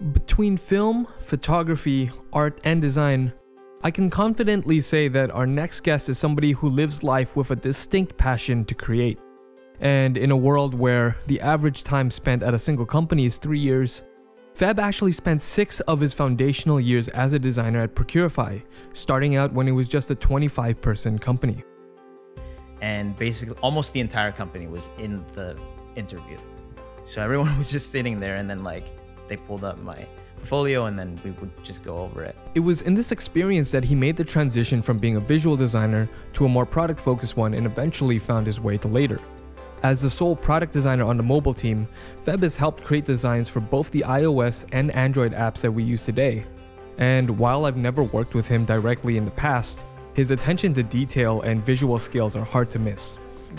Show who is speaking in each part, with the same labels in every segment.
Speaker 1: Between film, photography, art, and design, I can confidently say that our next guest is somebody who lives life with a distinct passion to create. And in a world where the average time spent at a single company is 3 years, Feb actually spent 6 of his foundational years as a designer at Procurify, starting out when it was just a 25-person company.
Speaker 2: And basically almost the entire company was in the interview. So everyone was just sitting there, and then like they pulled up my portfolio and then we would just go over it.
Speaker 1: It was in this experience that he made the transition from being a visual designer to a more product-focused one, and eventually found his way to later. As the sole product designer on the mobile team, Feb has helped create designs for both the iOS and Android apps that we use today. And while I've never worked with him directly in the past, his attention to detail and visual skills are hard to miss.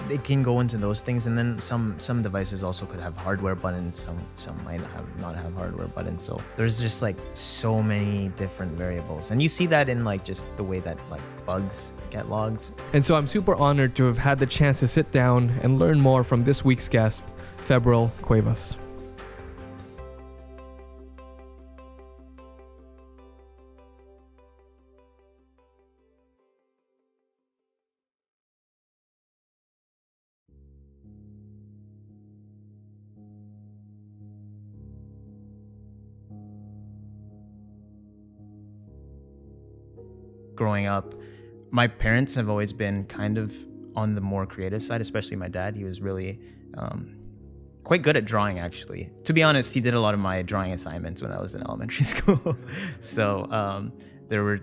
Speaker 2: It can go into those things, and then some devices also could have hardware buttons, some might not have hardware buttons. So there's just like so many different variables, and you see that in like just the way that like bugs get logged.
Speaker 1: And so I'm super honored to have had the chance to sit down and learn more from this week's guest, Febril Cuevas.
Speaker 2: Growing up, my parents have always been kind of on the more creative side, especially my dad. He was really quite good at drawing, actually. To be honest, he did a lot of my drawing assignments when I was in elementary school. So there were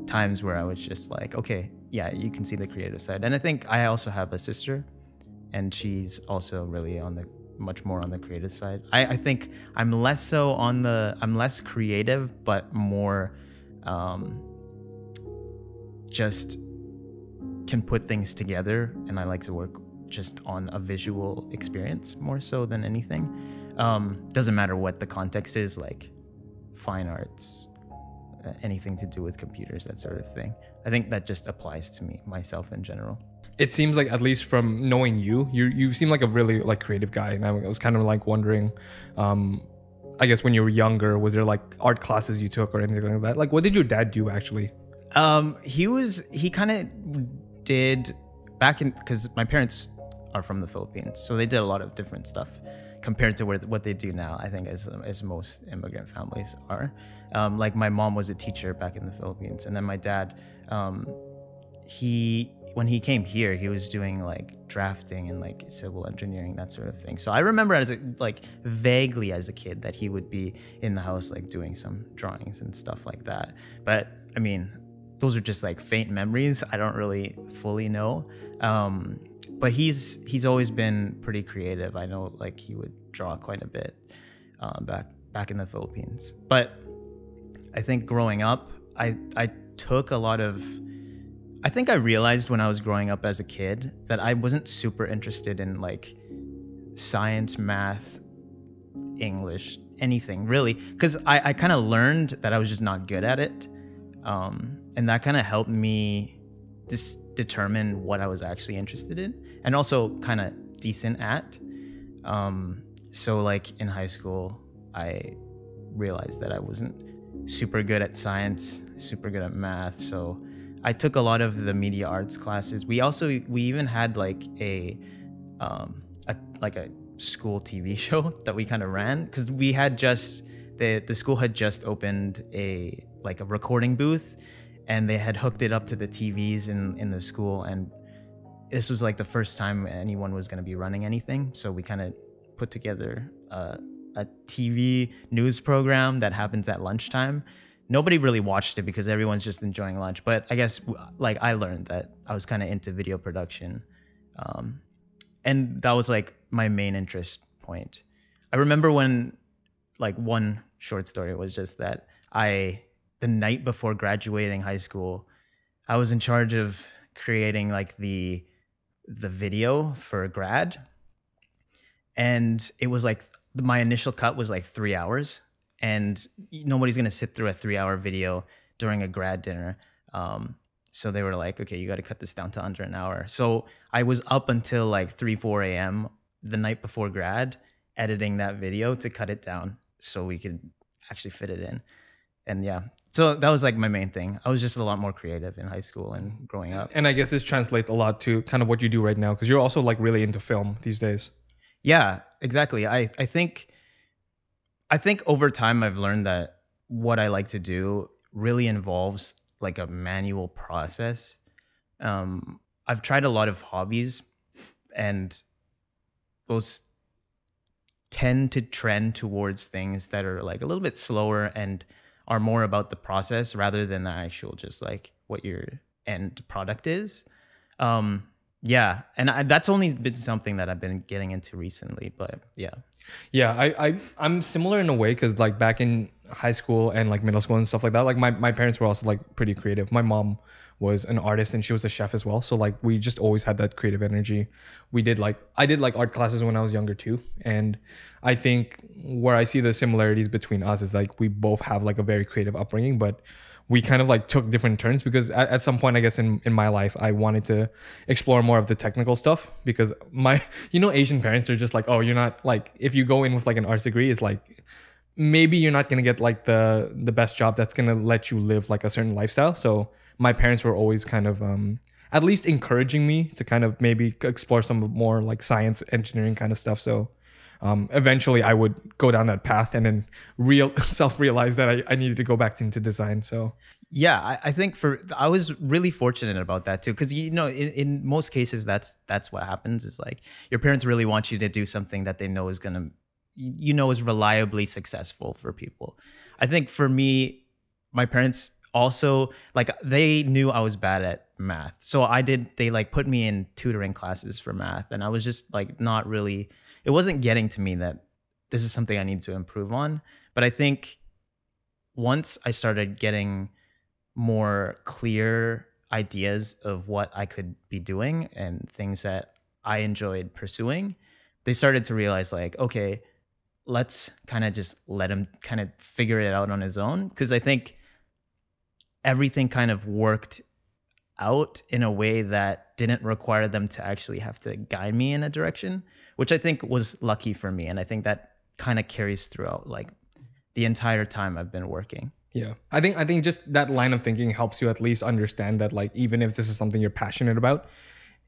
Speaker 2: times where I was just like, okay, yeah, you can see the creative side. And I think I also have a sister, and she's also really on the much more on the creative side. I think I'm less creative, but more just can put things together, and I like to work just on a visual experience more so than anything. Doesn't matter what the context is, like fine arts, anything to do with computers, that sort of thing. I think that just applies to myself in general.
Speaker 1: It seems like, at least from knowing you seem like a really like creative guy, and I was kind of like wondering, I guess when you were younger, was there like art classes you took or anything like that? Like, what did your dad do actually?
Speaker 2: He kind of did back in, because my parents are from the Philippines, so they did a lot of different stuff compared to what they do now, I think, as most immigrant families are. Like my mom was a teacher back in the Philippines, and then my dad, when he came here, he was doing like drafting and like civil engineering, that sort of thing. So I remember vaguely as a kid that he would be in the house like doing some drawings and stuff like that. But I mean, those are just like faint memories. I don't really fully know. But he's always been pretty creative. I know like he would draw quite a bit back in the Philippines. But I think growing up, I took a lot of, I think I realized when I was growing up as a kid that I wasn't super interested in like science, math, English, anything really, because I kind of learned that I was just not good at it. And that kind of helped me determine what I was actually interested in, and also kind of decent at. So like in high school, I realized that I wasn't super good at science, super good at math. So I took a lot of the media arts classes. We even had like a school TV show that we kind of ran, because we had just the school had just opened a recording booth, and they had hooked it up to the TVs in the school, and this was like the first time anyone was going to be running anything. So we kind of put together a TV news program that happens at lunchtime. Nobody really watched it because everyone's just enjoying lunch, but I guess like I learned that I was kind of into video production, and that was like my main interest point. I remember when, like, one short story was just that the night before graduating high school, I was in charge of creating like the video for grad, and it was like my initial cut was like 3 hours, and nobody's gonna sit through a 3-hour video during a grad dinner. So they were like, okay, you got to cut this down to under an hour. So I was up until like 3-4 a.m. the night before grad editing that video to cut it down so we could actually fit it in. And yeah, so that was like my main thing. I was just a lot more creative in high school and growing up.
Speaker 1: And I guess this translates a lot to kind of what you do right now, because you're also like really into film these days.
Speaker 2: Yeah, exactly. I think over time I've learned that what I like to do really involves like a manual process. I've tried a lot of hobbies, and those tend to trend towards things that are like a little bit slower and are more about the process rather than the actual just like what your end product is. Yeah, and that's only been something that I've been getting into recently, but yeah.
Speaker 1: Yeah, I'm similar in a way, because like back in high school and like middle school and stuff like that, like my parents were also like pretty creative. My mom was an artist and she was a chef as well, so like we just always had that creative energy. I did like art classes when I was younger too, and I think where I see the similarities between us is like we both have like a very creative upbringing, but we kind of like took different turns, because at some point, I guess in my life, I wanted to explore more of the technical stuff, because Asian parents are just like, oh, you're not like, if you go in with like an arts degree, it's like, maybe you're not going to get like the best job that's going to let you live like a certain lifestyle. So my parents were always kind of, at least encouraging me to kind of maybe explore some more like science, engineering kind of stuff. So eventually I would go down that path and then self-realize that I needed to go back into design. So
Speaker 2: yeah, I think I was really fortunate about that too, because in most cases that's what happens, is like your parents really want you to do something that they know is gonna is reliably successful for people. I think for me, my parents also, like, they knew I was bad at math, so they like put me in tutoring classes for math, and I was just like not really, it wasn't getting to me that this is something I need to improve on. But I think once I started getting more clear ideas of what I could be doing and things that I enjoyed pursuing, they started to realize like, okay, let's kind of just let him kind of figure it out on his own. Because I think everything kind of worked out in a way that didn't require them to actually have to guide me in a direction, which I think was lucky for me. And I think that kind of carries throughout like the entire time I've been working.
Speaker 1: Yeah, I think just that line of thinking helps you at least understand that like, even if this is something you're passionate about,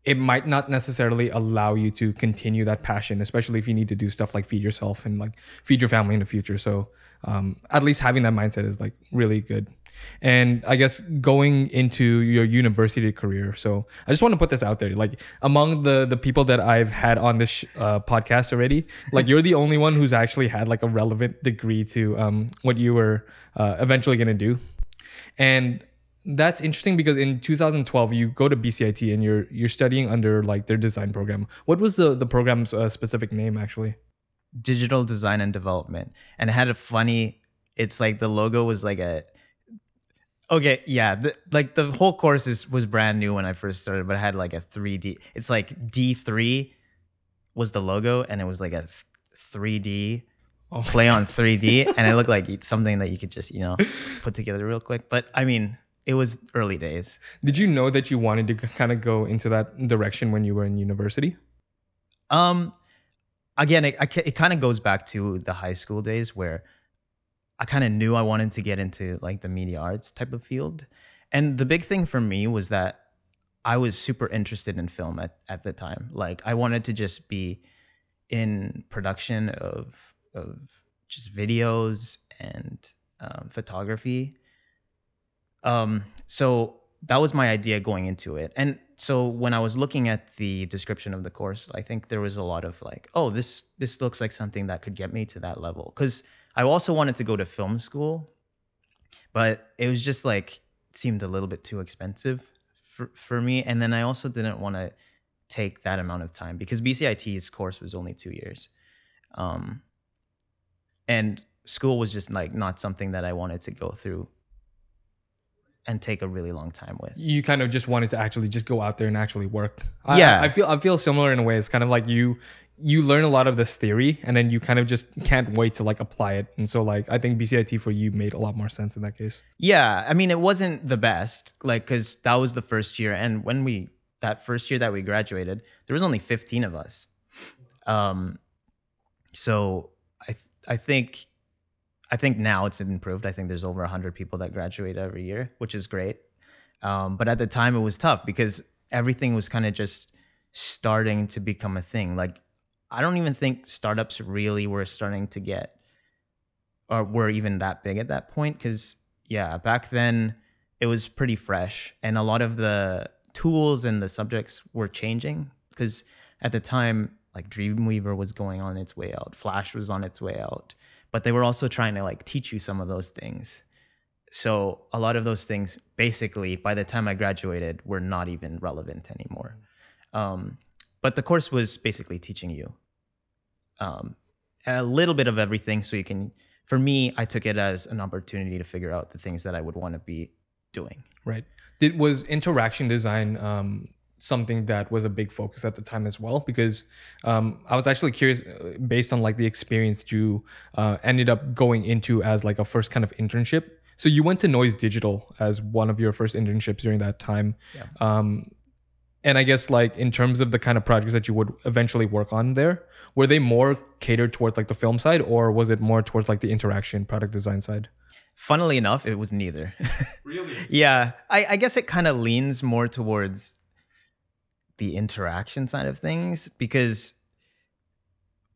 Speaker 1: it might not necessarily allow you to continue that passion, especially if you need to do stuff like feed yourself and like feed your family in the future. So at least having that mindset is like really good. And I guess going into your university career, so I just want to put this out there, like among the people that I've had on this podcast already, like you're the only one who's actually had like a relevant degree to what you were eventually going to do. And that's interesting, because in 2012 you go to BCIT and you're studying under like their design program. What was the program's specific name actually?
Speaker 2: Digital Design and Development. And it had a funny, it's like the logo was like okay, yeah, the whole course was brand new when I first started, but it had like a 3D, it's like D3 was the logo, and it was like a 3D play on 3D, and it looked like something that you could just put together real quick. But I mean, it was early days.
Speaker 1: Did you know that you wanted to kind of go into that direction when you were in university?
Speaker 2: Again, it kind of goes back to the high school days where I kind of knew I wanted to get into like the media arts type of field. And the big thing for me was that I was super interested in film at the time. Like I wanted to just be in production of just videos and photography. So that was my idea going into it. And so when I was looking at the description of the course, I think there was a lot of like, oh, this looks like something that could get me to that level. Because I also wanted to go to film school, but it was just like, it seemed a little bit too expensive for me. And then I also didn't want to take that amount of time, because BCIT's course was only 2 years. And school was just like not something that I wanted to go through and take a really long time with.
Speaker 1: You kind of just wanted to actually just go out there and actually work.
Speaker 2: Yeah.
Speaker 1: I feel similar in a way. It's kind of like you learn a lot of this theory and then you kind of just can't wait to like apply it. And so like, I think BCIT for you made a lot more sense in that case.
Speaker 2: Yeah. I mean, it wasn't the best, like, cause that was the first year. And when that first year that we graduated, there was only 15 of us. So I think I think now it's improved. I think there's over 100 people that graduate every year, which is great. But at the time it was tough because everything was kind of just starting to become a thing. Like, I don't even think startups really were starting to get, or were even that big at that point. Because yeah, back then it was pretty fresh, and a lot of the tools and the subjects were changing. Because at the time, like Dreamweaver was going on its way out, Flash was on its way out, but they were also trying to like teach you some of those things. So a lot of those things, basically, by the time I graduated, were not even relevant anymore. But the course was basically teaching you a little bit of everything, so you can. For me, I took it as an opportunity to figure out the things that I would want to be doing.
Speaker 1: Right. Was interaction design something that was a big focus at the time as well? Because I was actually curious, based on like the experience you ended up going into as like a first kind of internship. So you went to Noise Digital as one of your first internships during that time. Yeah. And I guess like in terms of the kind of projects that you would eventually work on there, were they more catered towards like the film side, or was it more towards like the interaction product design side?
Speaker 2: Funnily enough, it was neither.
Speaker 1: Really?
Speaker 2: Yeah. I guess it kind of leans more towards the interaction side of things, because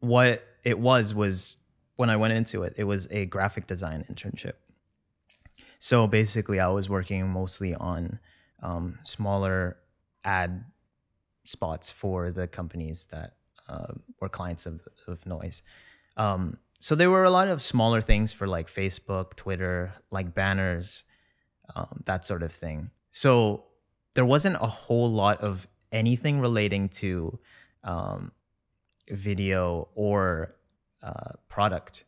Speaker 2: what it was when I went into it, it was a graphic design internship. So basically I was working mostly on smaller ad spots for the companies that were clients of Noise. So there were a lot of smaller things for like Facebook, Twitter, like banners, that sort of thing. So there wasn't a whole lot of anything relating to video or product.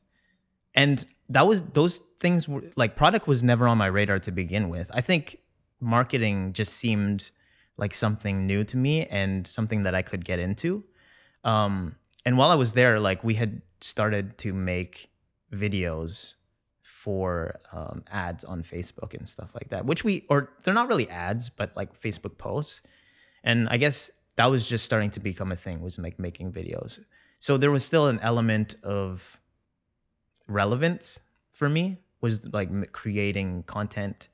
Speaker 2: And those things were like, product was never on my radar to begin with. I think marketing just seemed like something new to me and something that I could get into. And while I was there, like we had started to make videos for ads on Facebook and stuff like that, or they're not really ads, but like Facebook posts. And I guess that was just starting to become a thing, was like making videos. So there was still an element of relevance for me, was like creating content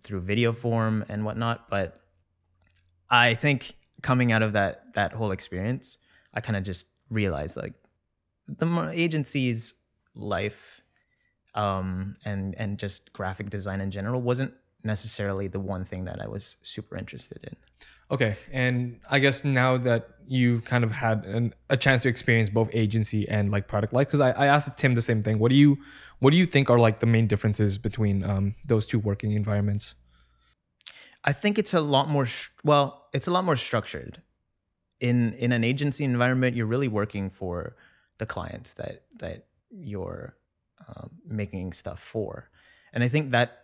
Speaker 2: through video form and whatnot. But I think coming out of that whole experience, I kind of just realized like the agency's life and just graphic design in general wasn't necessarily the one thing that I was super interested in.
Speaker 1: Okay, and I guess now that you've kind of had a chance to experience both agency and like product life, because I asked Tim the same thing. What do you think are like the main differences between those two working environments?
Speaker 2: I think it's a lot more it's a lot more structured. In an agency environment, you're really working for the clients that you're making stuff for, and I think that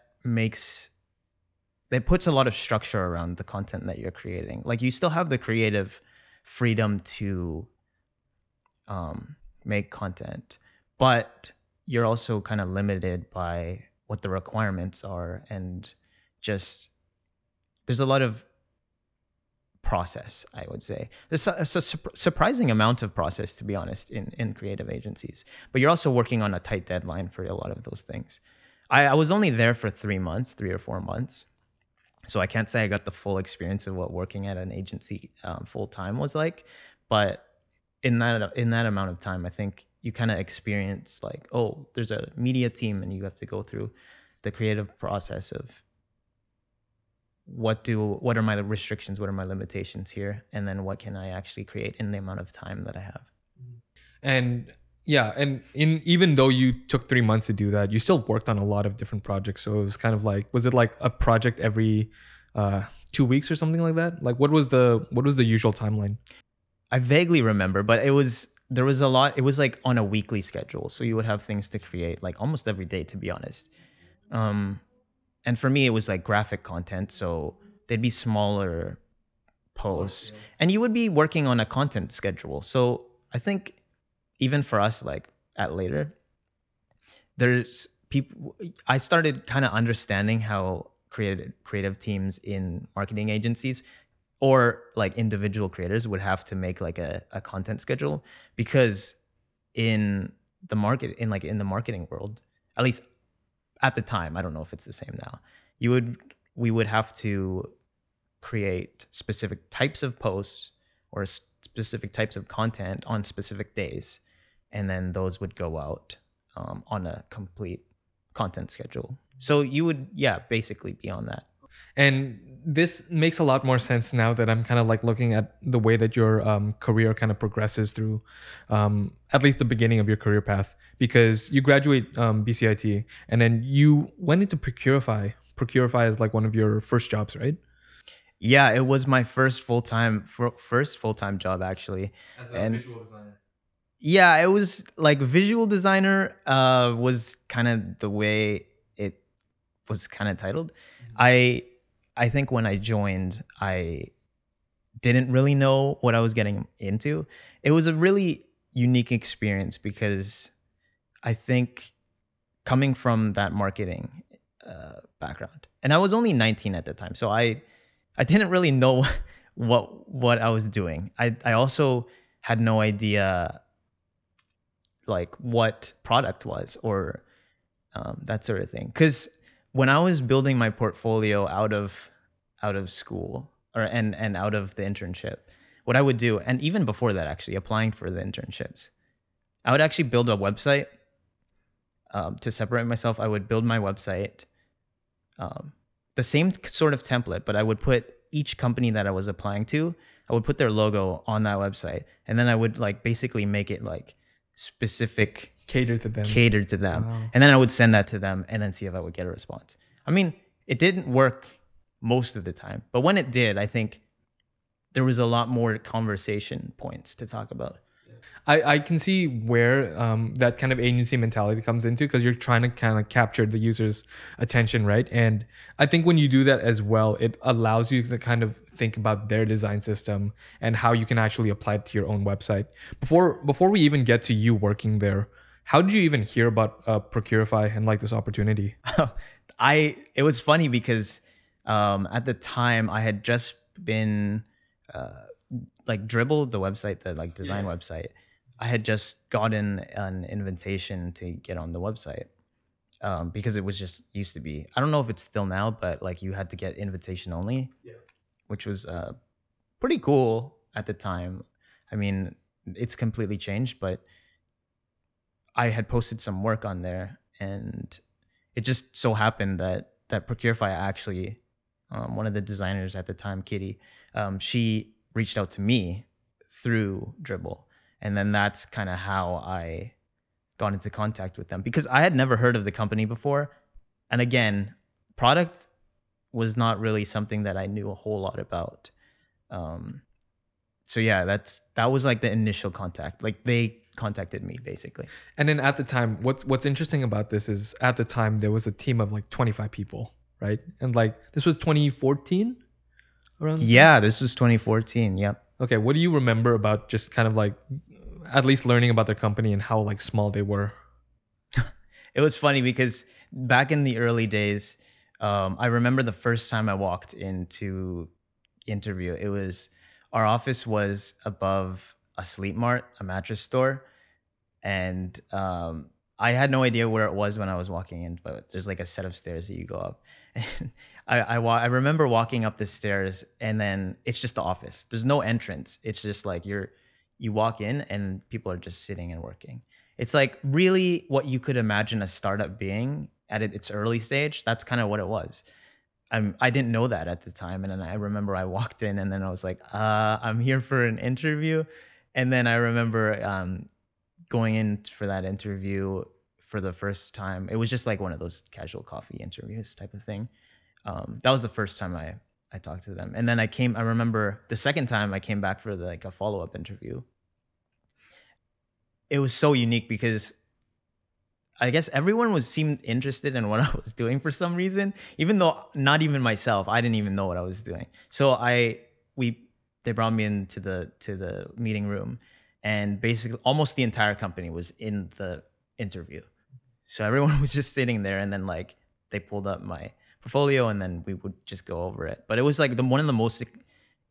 Speaker 2: puts a lot of structure around the content that you're creating. Like, you still have the creative freedom to make content, but you're also kind of limited by what the requirements are, and just there's a lot of process, I would say. There's a surprising amount of process, to be honest, in creative agencies. But you're also working on a tight deadline for a lot of those things. I was only there for 3 or 4 months. So I can't say I got the full experience of what working at an agency full time was like. But in that amount of time, I think you kind of experience like, oh, there's a media team, and you have to go through the creative process of what are my restrictions, what are my limitations here, and then what can I actually create in the amount of time that I have.
Speaker 1: And yeah, and even though you took 3 months to do that, you still worked on a lot of different projects. So it was kind of like, was it like a project every 2 weeks or something like that? Like, what was the usual timeline?
Speaker 2: I vaguely remember, but there was a lot. It was like on a weekly schedule, so you would have things to create like almost every day, to be honest. And for me, it was like graphic content, so they'd be smaller posts, and you would be working on a content schedule. So I think even for us, like at Later, there's people. I started kind of understanding how creative teams in marketing agencies or like individual creators would have to make like a content schedule, because in the marketing world, at least at the time, I don't know if it's the same now. We would have to create specific types of posts or specific types of content on specific days, and then those would go out on a complete content schedule. So you would, yeah, basically be on that.
Speaker 1: And this makes a lot more sense now that I'm kind of like looking at the way that your career kind of progresses through at least the beginning of your career path, because you graduate BCIT and then you went into Procurify. Procurify is like one of your first jobs, right?
Speaker 2: Yeah, it was my first full-time job actually.
Speaker 1: As a visual designer.
Speaker 2: Yeah, it was like visual designer was kind of the way it was kind of titled. I think when I joined, I didn't really know what I was getting into. It was a really unique experience because I think coming from that marketing background, and I was only 19 at the time, so I didn't really know what I was doing. I also had no idea like what product was or that sort of thing. Because when I was building my portfolio out of school and out of the internship, what I would do, and even before that, actually applying for the internships, I would actually build a website to separate myself. I would build my website, the same sort of template, but I would put each company that I was applying to, I would put their logo on that website, and then I would like basically make it like specific, catered to them. Wow. And then I would send that to them and then see if I would get a response. I mean, it didn't work most of the time, but when it did, I think there was a lot more conversation points to talk about.
Speaker 1: I can see where that kind of agency mentality comes into, because you're trying to kind of capture the user's attention, right? And I think when you do that as well, it allows you to kind of think about their design system and how you can actually apply it to your own website. Before we even get to you working there, how did you even hear about Procurify and like this opportunity?
Speaker 2: It was funny because at the time I had just been like Dribble, the website, the like design website. I had just gotten an invitation to get on the website because it was just used to be. I don't know if it's still now, but like you had to get invitation only, which was pretty cool at the time. I mean, it's completely changed, but I had posted some work on there, and it just so happened that Procurify actually, one of the designers at the time, Kitty, she reached out to me through Dribble. And then that's kind of how I got into contact with them, because I had never heard of the company before. And again, product was not really something that I knew a whole lot about. So yeah, that was like the initial contact. Like they contacted me basically.
Speaker 1: And then at the time, what's interesting about this is at the time there was a team of like 25 people, right? And like this was 2014 around.
Speaker 2: Yeah, this was 2014. Yep.
Speaker 1: Okay, what do you remember about just kind of like at least learning about their company and how like small they were?
Speaker 2: It was funny because back in the early days, I remember the first time I walked into interview, it was, our office was above a Sleep Mart, a mattress store. And I had no idea where it was when I was walking in, but there's like a set of stairs that you go up. And I remember walking up the stairs, and then it's just the office. There's no entrance. It's just like you walk in and people are just sitting and working. It's like really what you could imagine a startup being at its early stage. That's kind of what it was. I didn't know that at the time. And then I remember I walked in and then I was like, I'm here for an interview. And then I remember going in for that interview for the first time. It was just like one of those casual coffee interviews type of thing. That was the first time I talked to them. And then I remember the second time I came back for like a follow-up interview. It was so unique because I guess everyone seemed interested in what I was doing for some reason, even though not even myself, I didn't even know what I was doing. So they brought me into the meeting room, and basically almost the entire company was in the interview. So everyone was just sitting there, and then like they pulled up my portfolio and then we would just go over it. But it was like one of the most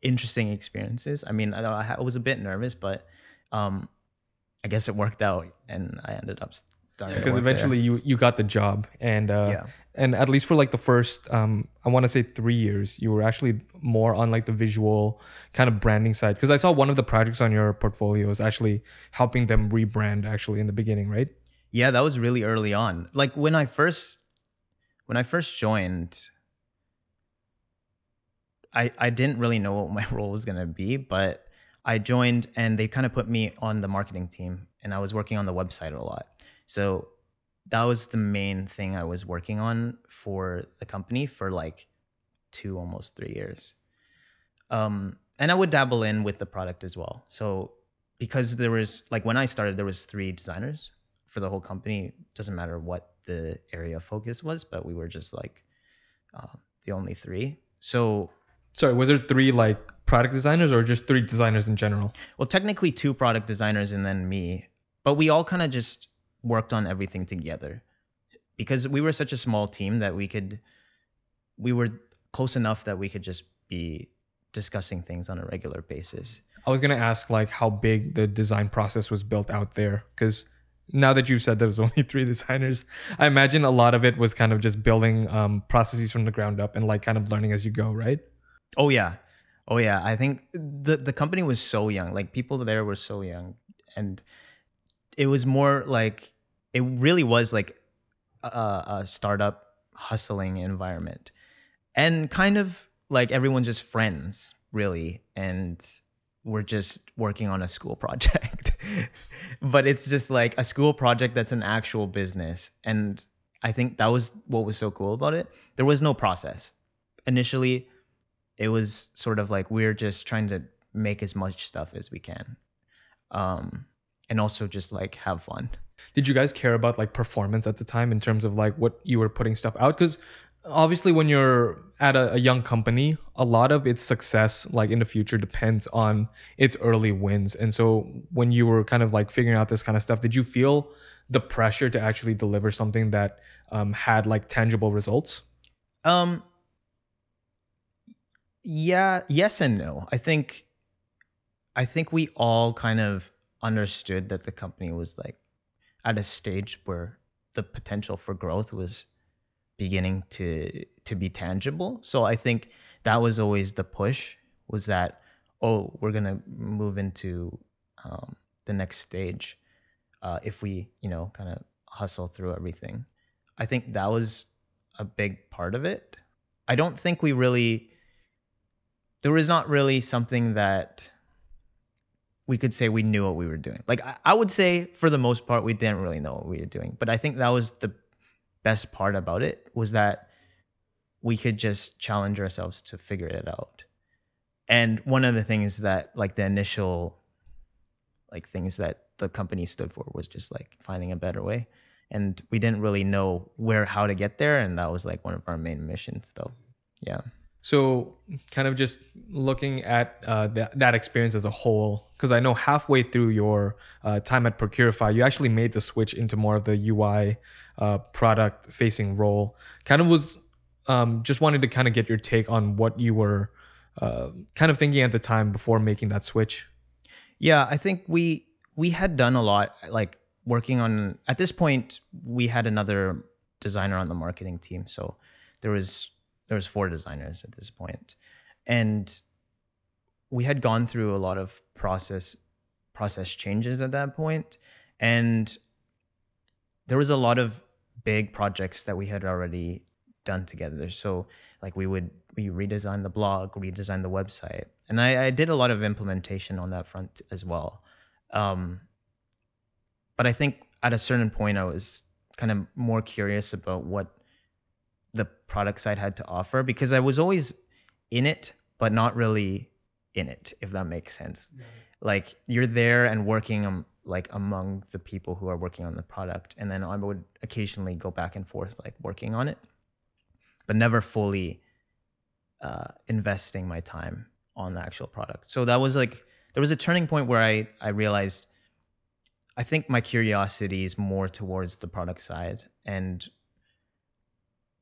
Speaker 2: interesting experiences. I mean, I was a bit nervous, but I guess it worked out and I ended up started to
Speaker 1: Because
Speaker 2: work
Speaker 1: eventually you got the job, and
Speaker 2: Yeah.
Speaker 1: and at least for like the first I want to say 3 years, you were actually more on like the visual kind of branding side. Because I saw one of the projects on your portfolio was actually helping them rebrand actually in the beginning, right?
Speaker 2: Yeah, that was really early on. Like when I first joined, I didn't really know what my role was gonna be, but I joined and they kind of put me on the marketing team, and I was working on the website a lot. So that was the main thing I was working on for the company for like 2, almost 3 years. And I would dabble in with the product as well. So because there was like when I started, there was 3 designers for the whole company. Doesn't matter what the area of focus was, but we were just like the only 3. So
Speaker 1: Sorry, was there 3 like product designers or just 3 designers in general?
Speaker 2: well, technically 2 product designers and then me, but we all kind of just worked on everything together because we were such a small team that we were close enough that we could just be discussing things on a regular basis.
Speaker 1: I was gonna ask like how big the design process was built out there, because now that you've said there was only 3 designers, I imagine a lot of it was kind of just building processes from the ground up and like kind of learning as you go, right?
Speaker 2: Oh yeah. Oh yeah. I think the company was so young. Like people there were so young, and it was more like it really was like a startup hustling environment, and kind of like everyone's just friends really, and we're just working on a school project. But it's just like a school project that's an actual business, and I think that was what was so cool about it. There was no process initially. It was sort of like we're just trying to make as much stuff as we can, and also just like have fun.
Speaker 1: Did you guys care about like performance at the time in terms of like what you were putting stuff out? Because obviously when you're at a young company, a lot of its success like in the future depends on its early wins. And so when you were kind of like figuring out this kind of stuff, did you feel the pressure to actually deliver something that had like tangible results?
Speaker 2: Yeah, yes and no. I think we all kind of understood that the company was like at a stage where the potential for growth was beginning to be tangible. So I think that was always the push, was that, oh, we're gonna move into the next stage if we, kind of hustle through everything. I think that was a big part of it. I don't think there was not really something that we could say we knew what we were doing. Like I would say for the most part, we didn't really know what we were doing. But I think that was the best part about it, was that we could just challenge ourselves to figure it out. And one of the things that like the initial like things that the company stood for was just like finding a better way. And we didn't really know how to get there. And that was like one of our main missions though. Yeah.
Speaker 1: So kind of just looking at that experience as a whole, because I know halfway through your time at Procurify, you actually made the switch into more of the UI product facing role. Kind of was just wanted to kind of get your take on what you were kind of thinking at the time before making that switch.
Speaker 2: Yeah, I think we had done a lot, like working on, at this point, we had another designer on the marketing team. So there was 4 designers at this point. And we had gone through a lot of process changes at that point. And there was a lot of big projects that we had already done together. So like we redesigned the blog, redesigned the website. And I did a lot of implementation on that front as well. But I think at a certain point, I was kind of more curious about what the product side had to offer, because I was always in it, but not really in it, if that makes sense. Yeah. Like you're there and working like among the people who are working on the product. And then I would occasionally go back and forth, like working on it, but never fully investing my time on the actual product. So that was like, there was a turning point where I realized, I think my curiosity is more towards the product side and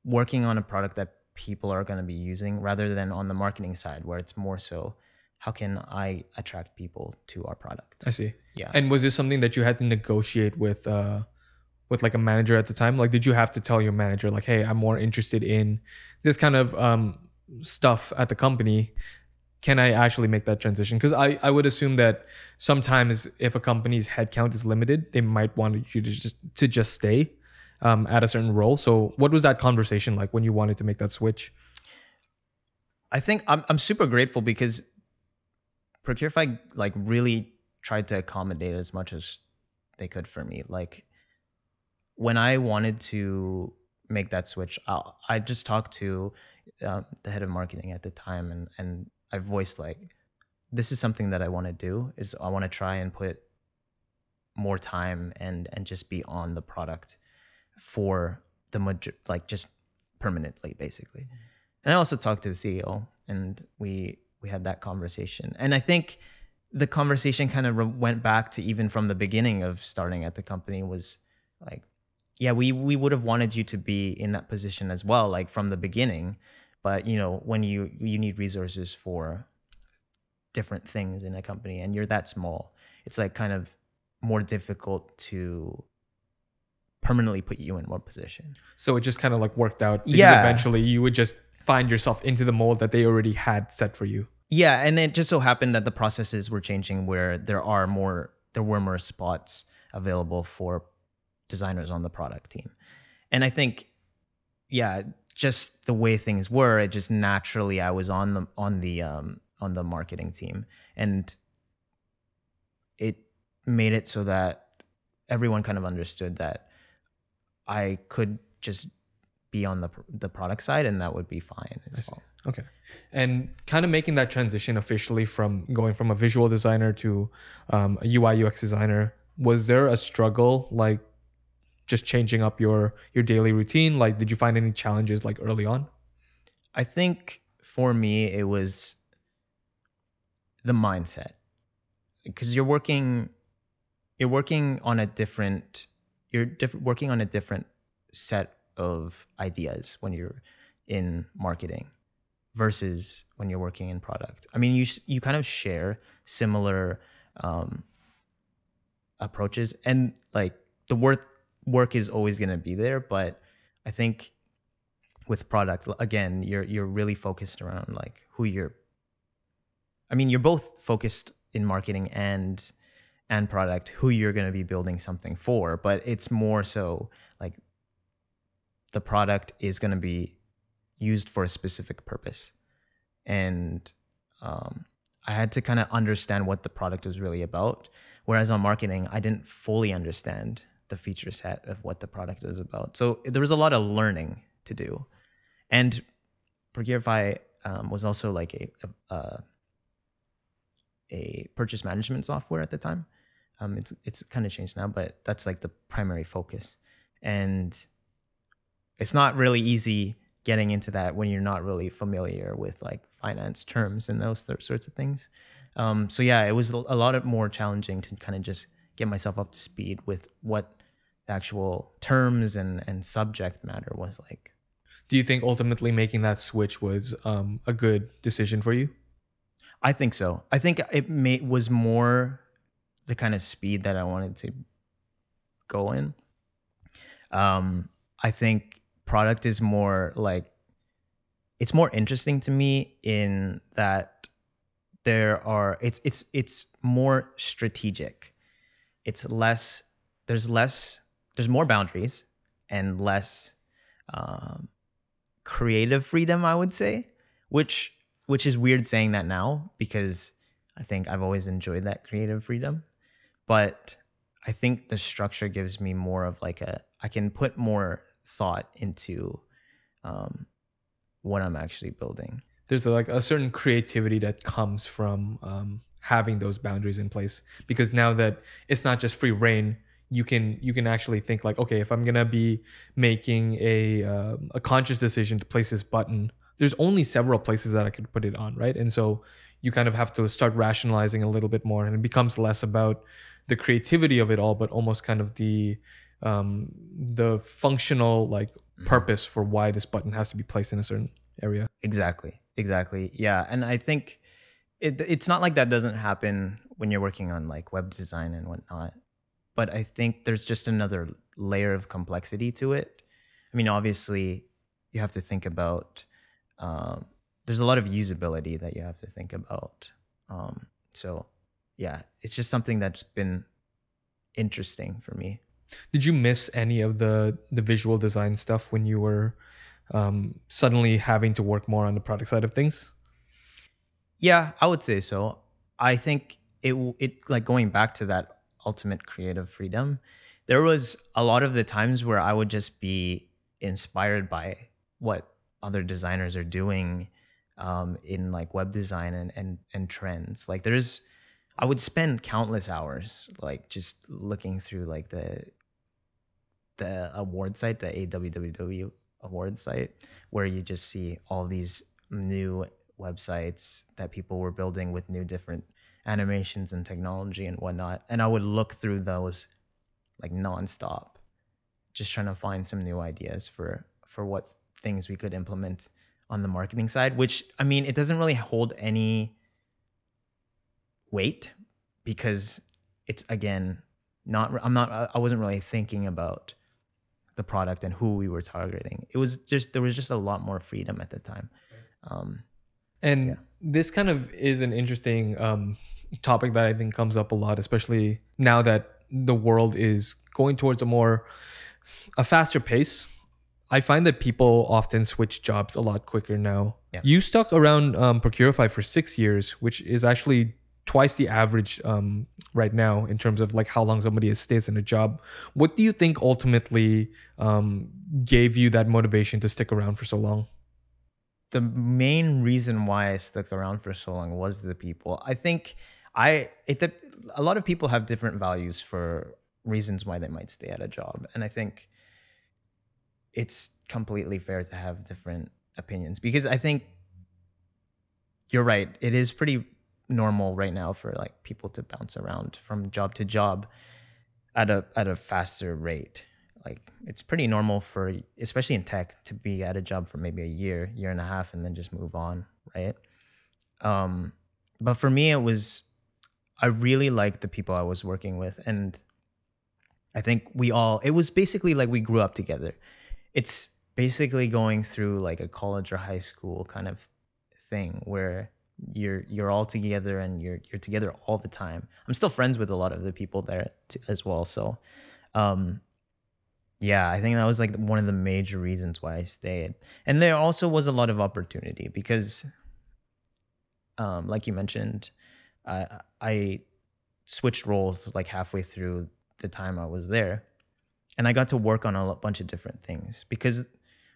Speaker 2: working on a product that people are going to be using, rather than on the marketing side, where it's more so, how can I attract people to our product?
Speaker 1: I see.
Speaker 2: Yeah.
Speaker 1: And was this something that you had to negotiate with with like a manager at the time? Like, did you have to tell your manager like, hey, I'm more interested in this kind of stuff at the company? Can I actually make that transition? Because I would assume that sometimes if a company's headcount is limited, they might want you to just stay at a certain role. So what was that conversation like when you wanted to make that switch?
Speaker 2: I think I'm super grateful because Procurify like really tried to accommodate as much as they could for me. Like when I wanted to make that switch, I just talked to the head of marketing at the time, and I voiced like, this is something that I want to do. Is I want to try and put more time and just be on the product for like just permanently, basically. And I also talked to the CEO, and we had that conversation. And I think the conversation kind of went back to even from the beginning of starting at the company was like, yeah, we would have wanted you to be in that position as well, like from the beginning. But you know, when you need resources for different things in a company and you're that small, it's like kind of more difficult to permanently put you in one position.
Speaker 1: So it just kind of like worked out because
Speaker 2: Yeah.
Speaker 1: eventually you would just find yourself into the mold that they already had set for you.
Speaker 2: Yeah, and it just so happened that the processes were changing where there were more spots available for designers on the product team. And I think, yeah, just the way things were, it just naturally I was on the marketing team, and it made it so that everyone kind of understood that I could just be on the product side, and that would be fine as well.
Speaker 1: Okay. And kind of making that transition officially from going from a visual designer to a UI UX designer, was there a struggle like just changing up your daily routine? Like, did you find any challenges like early on?
Speaker 2: I think for me, it was the mindset, because you're working on a different set of ideas when you're in marketing versus when you're working in product. I mean, you kind of share similar approaches, and like the work is always going to be there, but I think with product, again, you're really focused around like you're both focused in marketing and product, who you're going to be building something for, but it's more so like the product is going to be used for a specific purpose. And I had to kind of understand what the product was really about. Whereas on marketing, I didn't fully understand the feature set of what the product was about. So there was a lot of learning to do. And Procurify was also like a purchase management software at the time. It's kind of changed now, but that's like the primary focus. And it's not really easy getting into that when you're not really familiar with like finance terms and those sorts of things. So yeah, it was a lot more challenging to kind of just get myself up to speed with what the actual terms and subject matter was like.
Speaker 1: Do you think ultimately making that switch was a good decision for you?
Speaker 2: I think so. I think it was more the kind of speed that I wanted to go in. I think product is more like, it's more interesting to me in that it's more strategic. It's less, there's more boundaries and less creative freedom, I would say, which is weird saying that now, because I think I've always enjoyed that creative freedom. But I think the structure gives me more of like I can put more thought into what I'm actually building.
Speaker 1: There's like a certain creativity that comes from having those boundaries in place, because now that it's not just free reign, you can actually think like, okay, if I'm gonna be making a conscious decision to place this button, there's only several places that I could put it on, right? And so you kind of have to start rationalizing a little bit more, and it becomes less about the creativity of it all, but almost kind of the functional like purpose for why this button has to be placed in a certain area.
Speaker 2: Exactly. Yeah, and I think it's not like that doesn't happen when you're working on like web design and whatnot, but I think there's just another layer of complexity to it. I mean, obviously, you have to think about. There's a lot of usability that you have to think about. So, yeah, it's just something that's been interesting for me.
Speaker 1: Did you miss any of the visual design stuff when you were suddenly having to work more on the product side of things?
Speaker 2: Yeah, I would say so. I think it like going back to that ultimate creative freedom, there was a lot of the times where I would just be inspired by what other designers are doing in like web design and trends. Like I would spend countless hours like just looking through like the award site, the AWWW award site, where you just see all these new websites that people were building with new different animations and technology and whatnot. And I would look through those like nonstop, just trying to find some new ideas for what things we could implement on the marketing side, which, I mean, it doesn't really hold any weight because it's, again, I wasn't really thinking about the product and who we were targeting. There was just a lot more freedom at the time.
Speaker 1: And this kind of is an interesting topic that I think comes up a lot, especially now that the world is going towards a faster pace. I find that people often switch jobs a lot quicker now. Yeah. You stuck around Procurify for 6 years, which is actually twice the average right now in terms of like how long somebody stays in a job. What do you think ultimately gave you that motivation to stick around for so long?
Speaker 2: The main reason why I stuck around for so long was the people. I think a lot of people have different values for reasons why they might stay at a job. And I think it's completely fair to have different opinions, because I think you're right. It is pretty normal right now for like people to bounce around from job to job at a faster rate. Like it's pretty normal for, especially in tech, to be at a job for maybe a year and a half and then just move on, right? But for me, I really liked the people I was working with. And I think it was basically like we grew up together. It's basically going through like a college or high school kind of thing where you're all together and you're together all the time. I'm still friends with a lot of the people there as well. So, yeah, I think that was like one of the major reasons why I stayed. And there also was a lot of opportunity because, like you mentioned, I switched roles like halfway through the time I was there, and I got to work on a bunch of different things. Because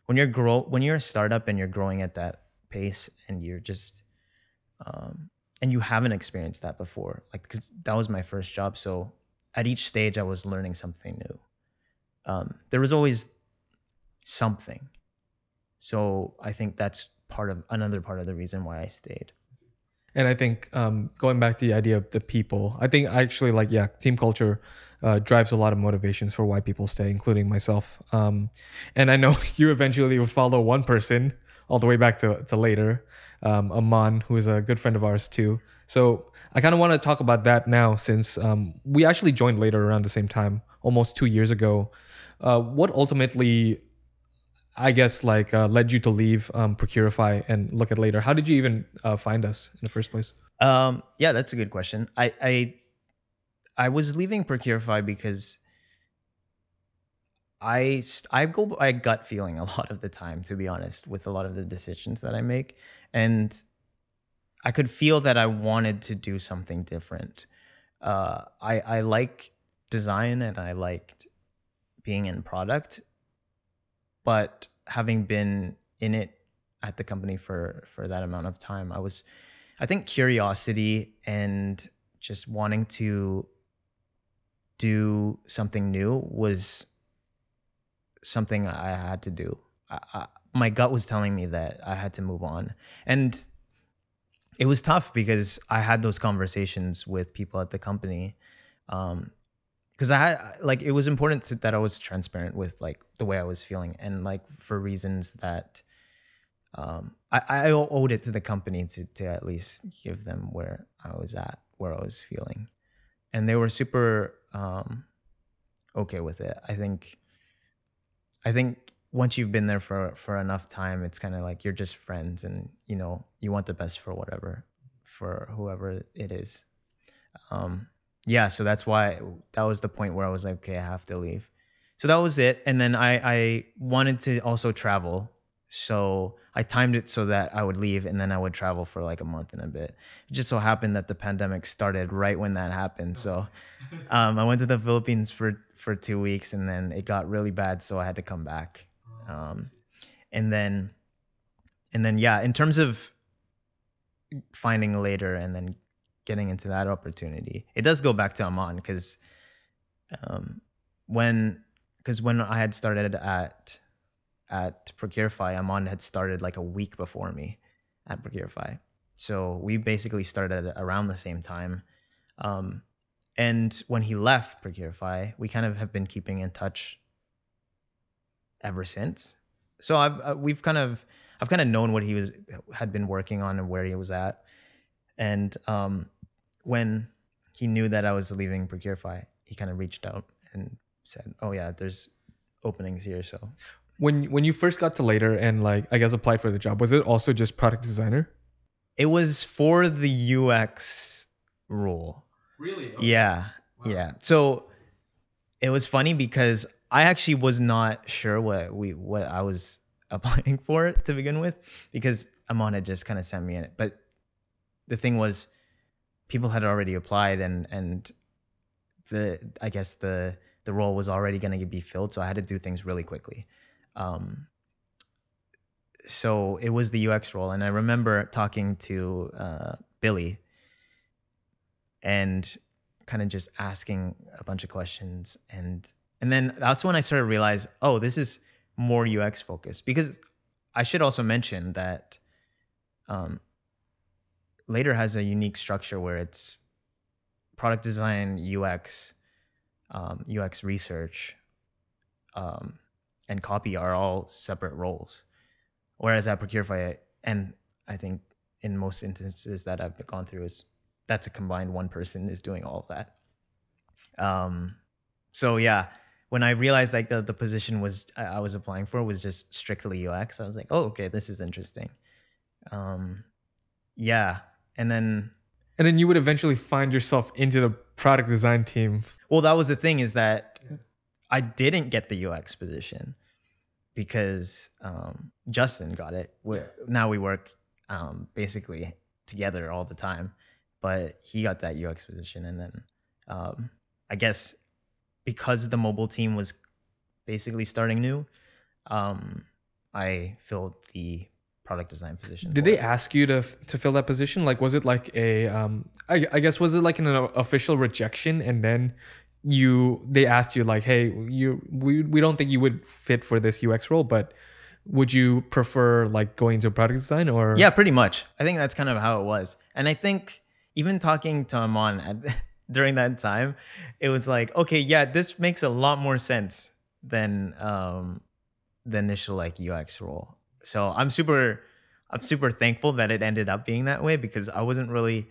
Speaker 2: when you're a startup and you're growing at that pace, and you're just and you haven't experienced that before, like, because that was my first job, so at each stage I was learning something new. There was always something. So I think that's another part of the reason why I stayed.
Speaker 1: And I think going back to the idea of the people, I think actually team culture drives a lot of motivations for why people stay, including myself. And I know you eventually would follow one person all the way back to later, Aman, who is a good friend of ours too. So I kind of want to talk about that now, since we actually joined later around the same time, almost 2 years ago. What ultimately, I guess, led you to leave Procurify and look at later? How did you even find us in the first place?
Speaker 2: Yeah, that's a good question. I was leaving Procurify because I go by gut feeling a lot of the time, to be honest, with a lot of the decisions that I make. And I could feel that I wanted to do something different. I like design and I liked being in product, but having been in it at the company for that amount of time, I think curiosity and just wanting to do something new was something I had to do. My gut was telling me that I had to move on. And it was tough because I had those conversations with people at the company. Because it was important that I was transparent with like the way I was feeling, and like for reasons that I owed it to the company to at least give them where I was at, where I was feeling. And they were super okay with it. I think once you've been there for enough time, it's kind of like you're just friends, and you want the best for whoever it is. Yeah, so that's why that was the point where I was like, okay, I have to leave. So that was it. And then I wanted to also travel. So I timed it so that I would leave and then I would travel for like a month and a bit. It just so happened that the pandemic started right when that happened. So I went to the Philippines for 2 weeks, and then it got really bad. So I had to come back. And then yeah, in terms of finding later and then getting into that opportunity, it does go back to Amman, because when I had started at Procurify, Amman had started like a week before me at Procurify. So we basically started around the same time. And when he left Procurify, we kind of have been keeping in touch ever since. So I've kind of known what he had been working on and where he was at. And when he knew that I was leaving Procurify, he kind of reached out and said, "Oh yeah, there's openings here." So
Speaker 1: When you first got to Later and like I guess applied for the job, was it also just product designer?
Speaker 2: it was for the UX role.
Speaker 1: Really? Okay.
Speaker 2: Yeah. Wow. Yeah. So it was funny because I actually was not sure what I was applying for to begin with, because Amon had just kind of sent me in it. But the thing was, people had already applied, and I guess the role was already going to be filled, so I had to do things really quickly. So it was the UX role, and I remember talking to Billy and kind of just asking a bunch of questions, and then that's when I started to realize, oh, this is more UX focused. Because I should also mention that Later has a unique structure where it's product design, UX, UX research, and copy are all separate roles. Whereas at Procurify, and I think in most instances that I've gone through, that's a combined one person is doing all of that. So yeah, when I realized like the position I was applying for was just strictly UX, I was like, oh, okay, this is interesting. Yeah. And then
Speaker 1: you would eventually find yourself into the product design team.
Speaker 2: Well, that was the thing, is that I didn't get the UX position because Justin got it. Now we work basically together all the time, but he got that UX position. And then I guess because the mobile team was basically starting new, I filled the product design position.
Speaker 1: Did they ask you to fill that position? Like, was it like a I guess, was it like an official rejection, and then they asked you like, hey, we don't think you would fit for this UX role, but would you prefer like going to product design? Or
Speaker 2: yeah, pretty much. I think that's kind of how it was. And I think even talking to Amon during that time, it was like, okay, yeah, this makes a lot more sense than the initial like UX role. So I'm super thankful that it ended up being that way, because I wasn't really,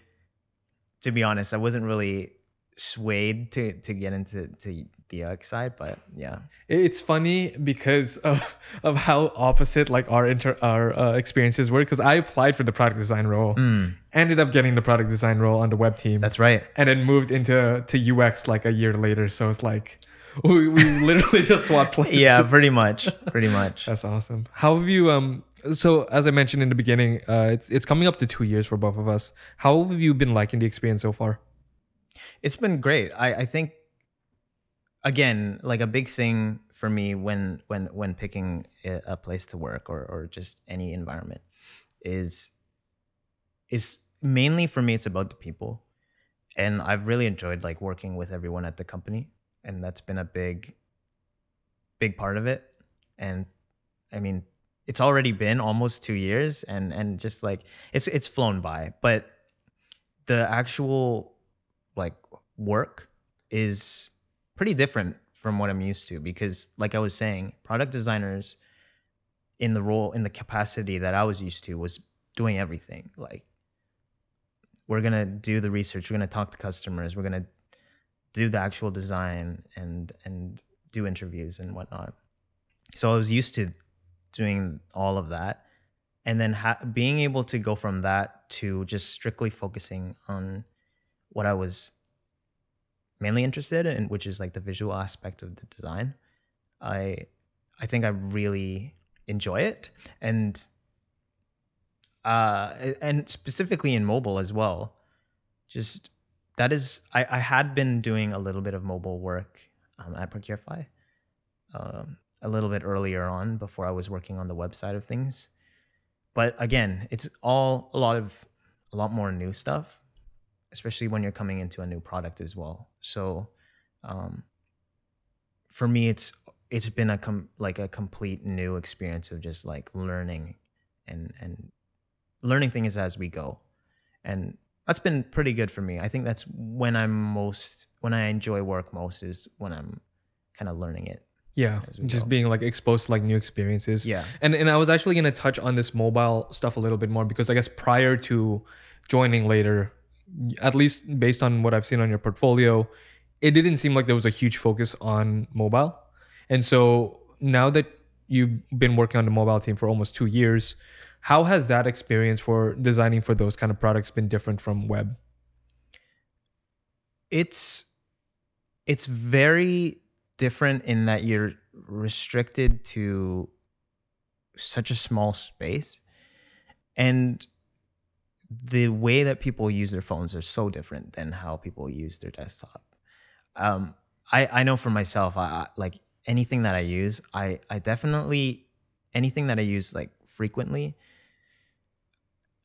Speaker 2: to be honest, I wasn't really swayed to get into the UX side. But yeah,
Speaker 1: it's funny because of how opposite like our experiences were. Because I applied for the product design role, ended up getting the product design role on the web team.
Speaker 2: That's right.
Speaker 1: And then moved into UX like a year later. So it's like we literally just swapped places.
Speaker 2: Yeah, pretty much.
Speaker 1: That's awesome. How have you so as I mentioned in the beginning, it's coming up to 2 years for both of us. How have you been liking the experience so far?
Speaker 2: It's been great. I think, again, like a big thing for me when picking a place to work or just any environment is mainly, for me, it's about the people. And I've really enjoyed like working with everyone at the company. And that's been a big part of it. And I mean, it's already been almost 2 years, and just like it's flown by. But the actual like work is pretty different from what I'm used to, because like I was saying, product designers in the capacity that I was used to was doing everything. Like, we're gonna do the research, we're gonna talk to customers, we're gonna do the actual design and do interviews and whatnot. So I was used to doing all of that, and then being able to go from that to just strictly focusing on what I was mainly interested in, which is like the visual aspect of the design. I think I really enjoy it, and specifically in mobile as well. Just that is, I had been doing a little bit of mobile work at Procurify a little bit earlier on before I was working on the website of things. But again, it's all a lot more new stuff, especially when you're coming into a new product as well. So for me, it's been a complete new experience of just like learning and learning things as we go. And that's been pretty good for me. I think that's when I enjoy work most, is when I'm kind of learning it.
Speaker 1: Yeah, just being like exposed to like new experiences.
Speaker 2: Yeah.
Speaker 1: And I was actually going to touch on this mobile stuff a little bit more, because I guess prior to joining later, at least based on what I've seen on your portfolio, it didn't seem like there was a huge focus on mobile. And so now that you've been working on the mobile team for almost 2 years, how has that experience for designing for those kind of products been different from web?
Speaker 2: It's very different in that you're restricted to such a small space, and the way that people use their phones are so different than how people use their desktop. I know for myself, I like anything that I use, I definitely, anything that I use like frequently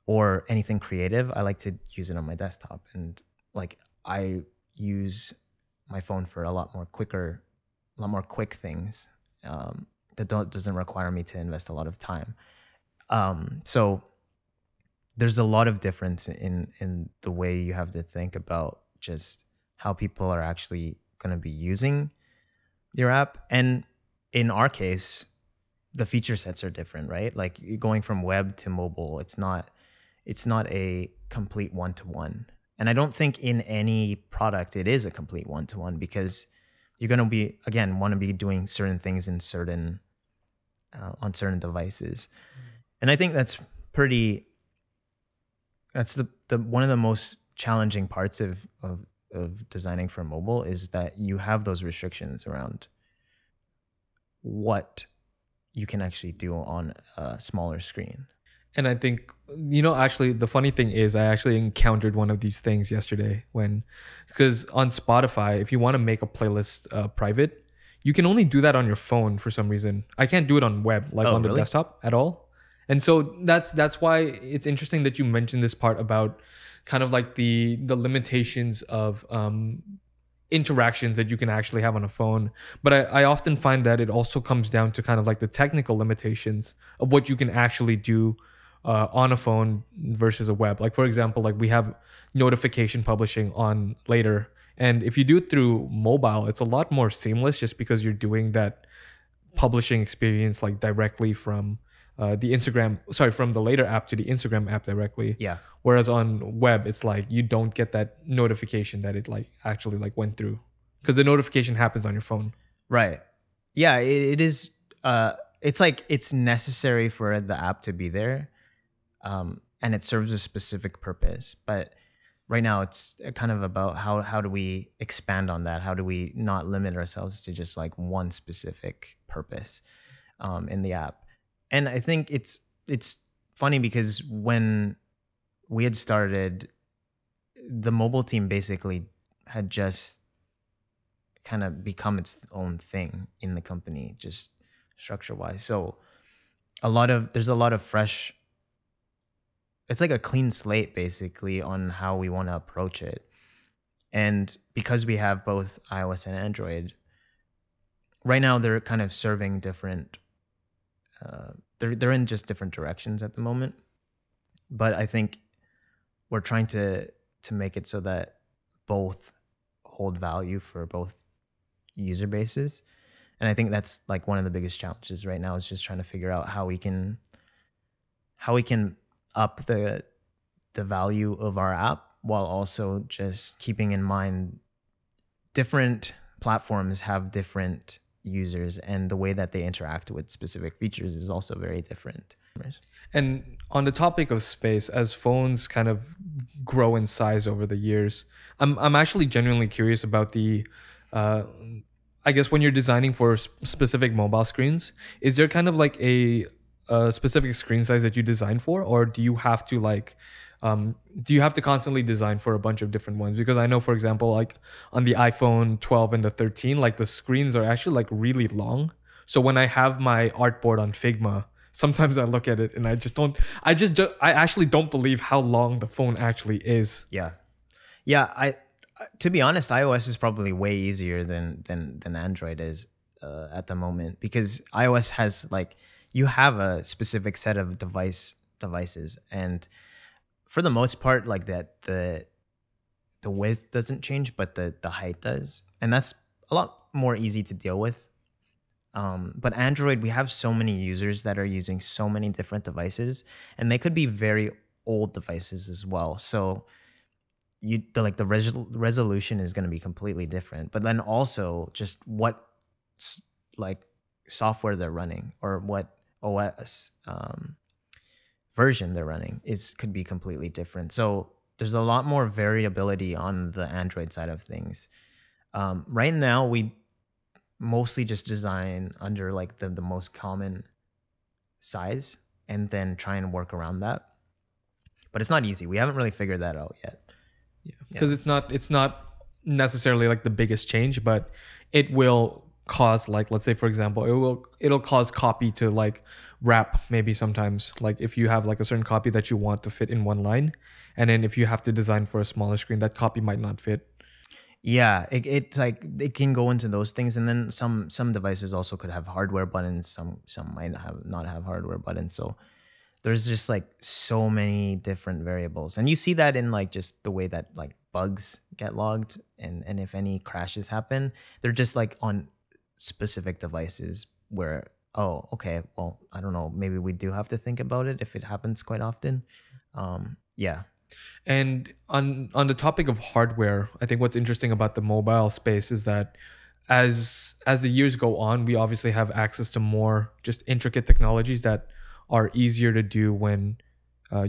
Speaker 2: or anything creative, I like to use it on my desktop. And like I use my phone for a lot more quick things that doesn't require me to invest a lot of time. So there's a lot of difference in the way you have to think about just how people are actually going to be using your app. And in our case, the feature sets are different, right? Like going from web to mobile, it's not a complete one-to-one. And I don't think in any product it is a complete one-to-one, because you're going to be, again, want to be doing certain things in certain on certain devices. And I think that's the one of the most challenging parts of designing for mobile, is that you have those restrictions around what you can actually do on a smaller screen.
Speaker 1: And I think, actually, the funny thing is I actually encountered one of these things yesterday because on Spotify, if you want to make a playlist private, you can only do that on your phone for some reason. I can't do it on web, on the desktop at all. And so that's why it's interesting that you mentioned this part about kind of like the limitations of interactions that you can actually have on a phone. But I often find that it also comes down to kind of like the technical limitations of what you can actually do on a phone versus a web. Like, for example, like we have notification publishing on later. And if you do it through mobile, it's a lot more seamless, just because you're doing that publishing experience like directly from from the later app to the Instagram app directly.
Speaker 2: Yeah.
Speaker 1: Whereas on web, it's like you don't get that notification that it like actually like went through, because the notification happens on your phone.
Speaker 2: Right. Yeah, it is. It's like it's necessary for the app to be there, and it serves a specific purpose. But right now, it's kind of about how do we expand on that? How do we not limit ourselves to just like one specific purpose in the app? And I think it's funny, because when we had started, the mobile team basically had just kind of become its own thing in the company, just structure-wise. So there's a lot of fresh, it's like a clean slate basically on how we want to approach it. And because we have both iOS and Android, right now they're kind of serving different, they're in just different directions at the moment. But I think we're trying to make it so that both hold value for both user bases. And I think that's like one of the biggest challenges right now, is just trying to figure out how we can up the value of our app while also just keeping in mind different platforms have different users, and the way that they interact with specific features is also very different.
Speaker 1: And on the topic of space, as phones kind of grow in size over the years, I'm actually genuinely curious about the, I guess when you're designing for specific mobile screens, is there kind of like a specific screen size that you design for, or do you have to like, do you have to constantly design for a bunch of different ones? Because I know, for example, like on the iPhone 12 and the 13, like the screens are actually like really long. So when I have my artboard on Figma, sometimes I look at it and I actually don't believe how long the phone actually is.
Speaker 2: Yeah. I to be honest, iOS is probably way easier than Android is at the moment, because iOS has like, you have a specific set of devices, and for the most part, like that the width doesn't change, but the height does, and that's a lot more easy to deal with. But Android, we have so many users that are using so many different devices, and they could be very old devices as well. So the resolution is going to be completely different. But then also just what like software they're running, or what OS version they're running could be completely different. So there's a lot more variability on the Android side of things. Right now, we mostly just design under like the most common size, and then try and work around that. But it's not easy. We haven't really figured that out yet.
Speaker 1: Yeah, because it's not necessarily like the biggest change, but it will cause, like, let's say for example, it'll cause copy to like wrap maybe sometimes, like if you have like a certain copy that you want to fit in one line, and then if you have to design for a smaller screen, that copy might not fit.
Speaker 2: Yeah, it's like it can go into those things, and then some devices also could have hardware buttons. Some might not have hardware buttons. So there's just like so many different variables, and you see that in like just the way that like bugs get logged, and if any crashes happen, they're just like on specific devices where, oh, okay, well, I don't know, maybe we do have to think about it if it happens quite often. Yeah.
Speaker 1: And on the topic of hardware, I think what's interesting about the mobile space is that as the years go on, we obviously have access to more just intricate technologies that are easier to do when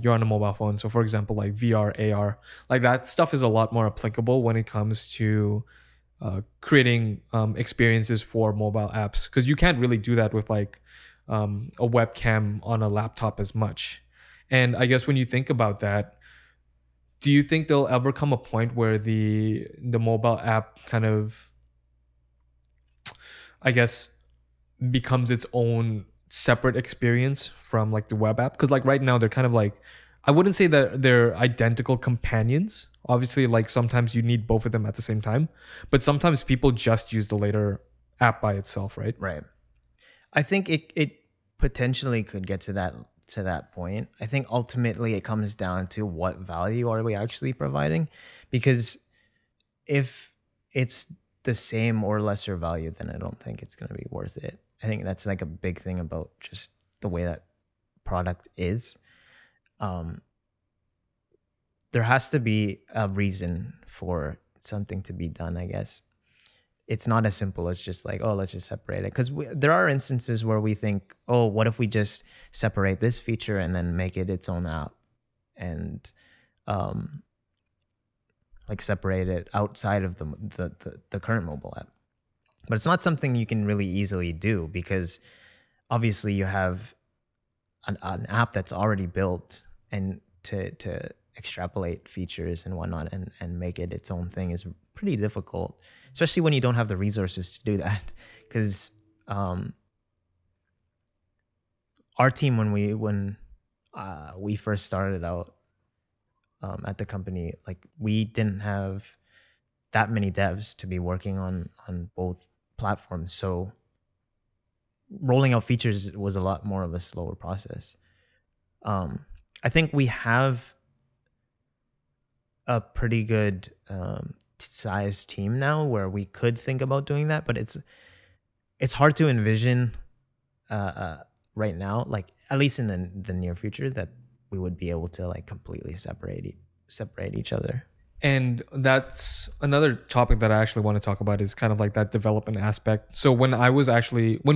Speaker 1: you're on a mobile phone. So for example, like VR, AR, like that stuff is a lot more applicable when it comes to creating experiences for mobile apps, because you can't really do that with like a webcam on a laptop as much. And I guess when you think about that, do you think there'll ever come a point where the mobile app kind of, I guess, becomes its own separate experience from like the web app? Because like right now they're kind of like, I wouldn't say that they're identical companions. Obviously, like sometimes you need both of them at the same time, but sometimes people just use the later app by itself, right?
Speaker 2: Right. I think it potentially could get to that point. I think ultimately it comes down to what value are we actually providing, because if it's the same or lesser value, then I don't think it's going to be worth it. I think that's like a big thing about just the way that product is. There has to be a reason for something to be done, I guess. It's not as simple as just like, oh, let's just separate it. Because there are instances where we think, oh, what if we just separate this feature and then make it its own app, and like separate it outside of the current mobile app. But it's not something you can really easily do, because obviously you have an app that's already built, and to extrapolate features and whatnot and make it its own thing is pretty difficult, especially when you don't have the resources to do that. Because our team, when we first started out at the company, like we didn't have that many devs to be working on both platforms, so rolling out features was a lot more of a slower process. I think we have a pretty good sized team now where we could think about doing that, but it's hard to envision right now, like at least in the near future, that we would be able to like completely separate each other.
Speaker 1: And that's another topic that I actually want to talk about is kind of like that development aspect. So when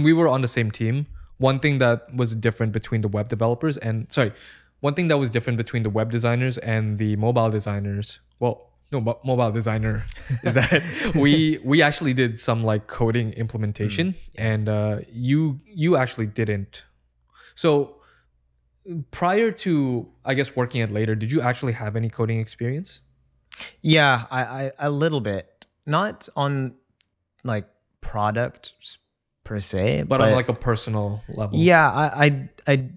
Speaker 1: we were on the same team, one thing that was different between the web developers and sorry, one thing that was different between the web designers and the mobile designers, well, no, mobile designer is that we actually did some like coding implementation and you actually didn't. So prior to, I guess, working at Later, did you actually have any coding experience?
Speaker 2: Yeah, I a little bit, not on like products per se,
Speaker 1: But on like a personal level.
Speaker 2: yeah, I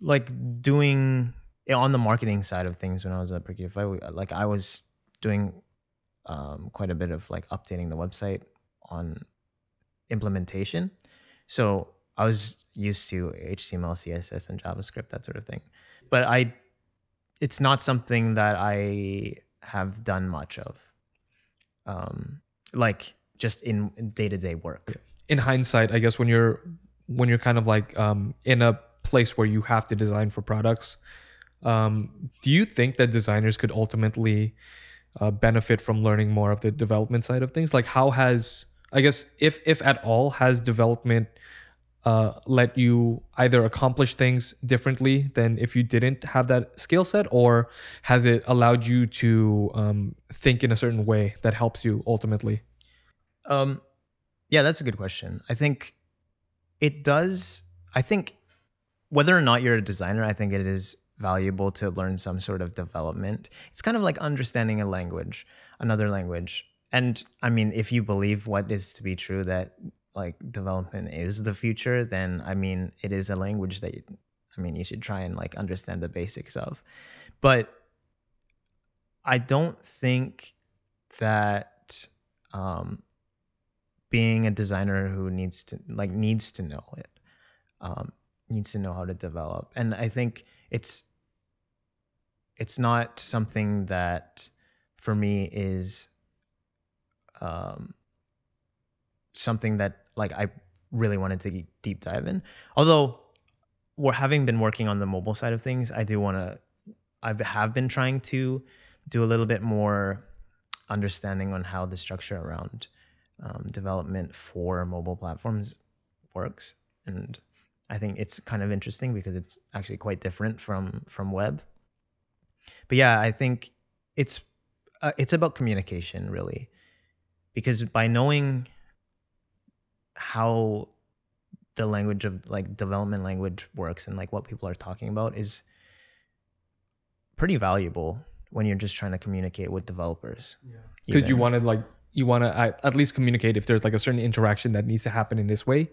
Speaker 2: like doing on the marketing side of things when I was at Procurify. Like I was doing quite a bit of like updating the website on implementation. So I was used to HTML, CSS, and JavaScript, that sort of thing. But it's not something that I have done much of, like just in day-to-day work.
Speaker 1: In hindsight, I guess when you're kind of like in a place where you have to design for products, do you think that designers could ultimately benefit from learning more of the development side of things? Like how has, I guess, if at all, has development let you either accomplish things differently than if you didn't have that skill set, or has it allowed you to think in a certain way that helps you ultimately?
Speaker 2: Yeah, that's a good question. I think it does. I think whether or not you're a designer, I think it is valuable to learn some sort of development. It's kind of like understanding a language, another language. And I mean, if you believe what is to be true, that like development is the future, then I mean, it is a language that you should try and like understand the basics of. But I don't think that being a designer who needs to know it, needs to know how to develop. And I think it's not something that for me is something that like I really wanted to deep dive in. Although having been working on the mobile side of things, I have been trying to do a little bit more understanding on how the structure around development for mobile platforms works. And I think it's kind of interesting because it's actually quite different from web. But yeah, I think it's about communication, really, because by knowing how the language of like development language works and like what people are talking about is pretty valuable when you're just trying to communicate with developers.
Speaker 1: Because you want to at least communicate if there's like a certain interaction that needs to happen in this way.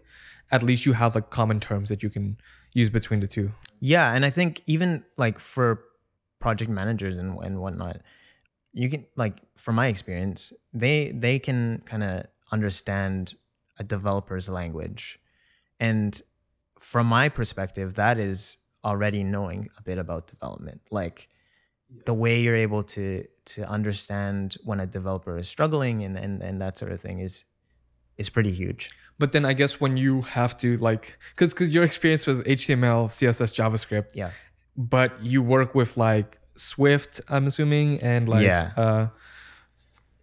Speaker 1: At least you have like common terms that you can use between the two. Yeah,
Speaker 2: and I think even like for project managers and whatnot, you can, like, from my experience, they can kind of understand a developer's language. And from my perspective, that is already knowing a bit about development. Like the way you're able to understand when a developer is struggling and that sort of thing is pretty huge.
Speaker 1: But then I guess when you have to like, because your experience was HTML, CSS, JavaScript.
Speaker 2: Yeah.
Speaker 1: But you work with like Swift, I'm assuming, and like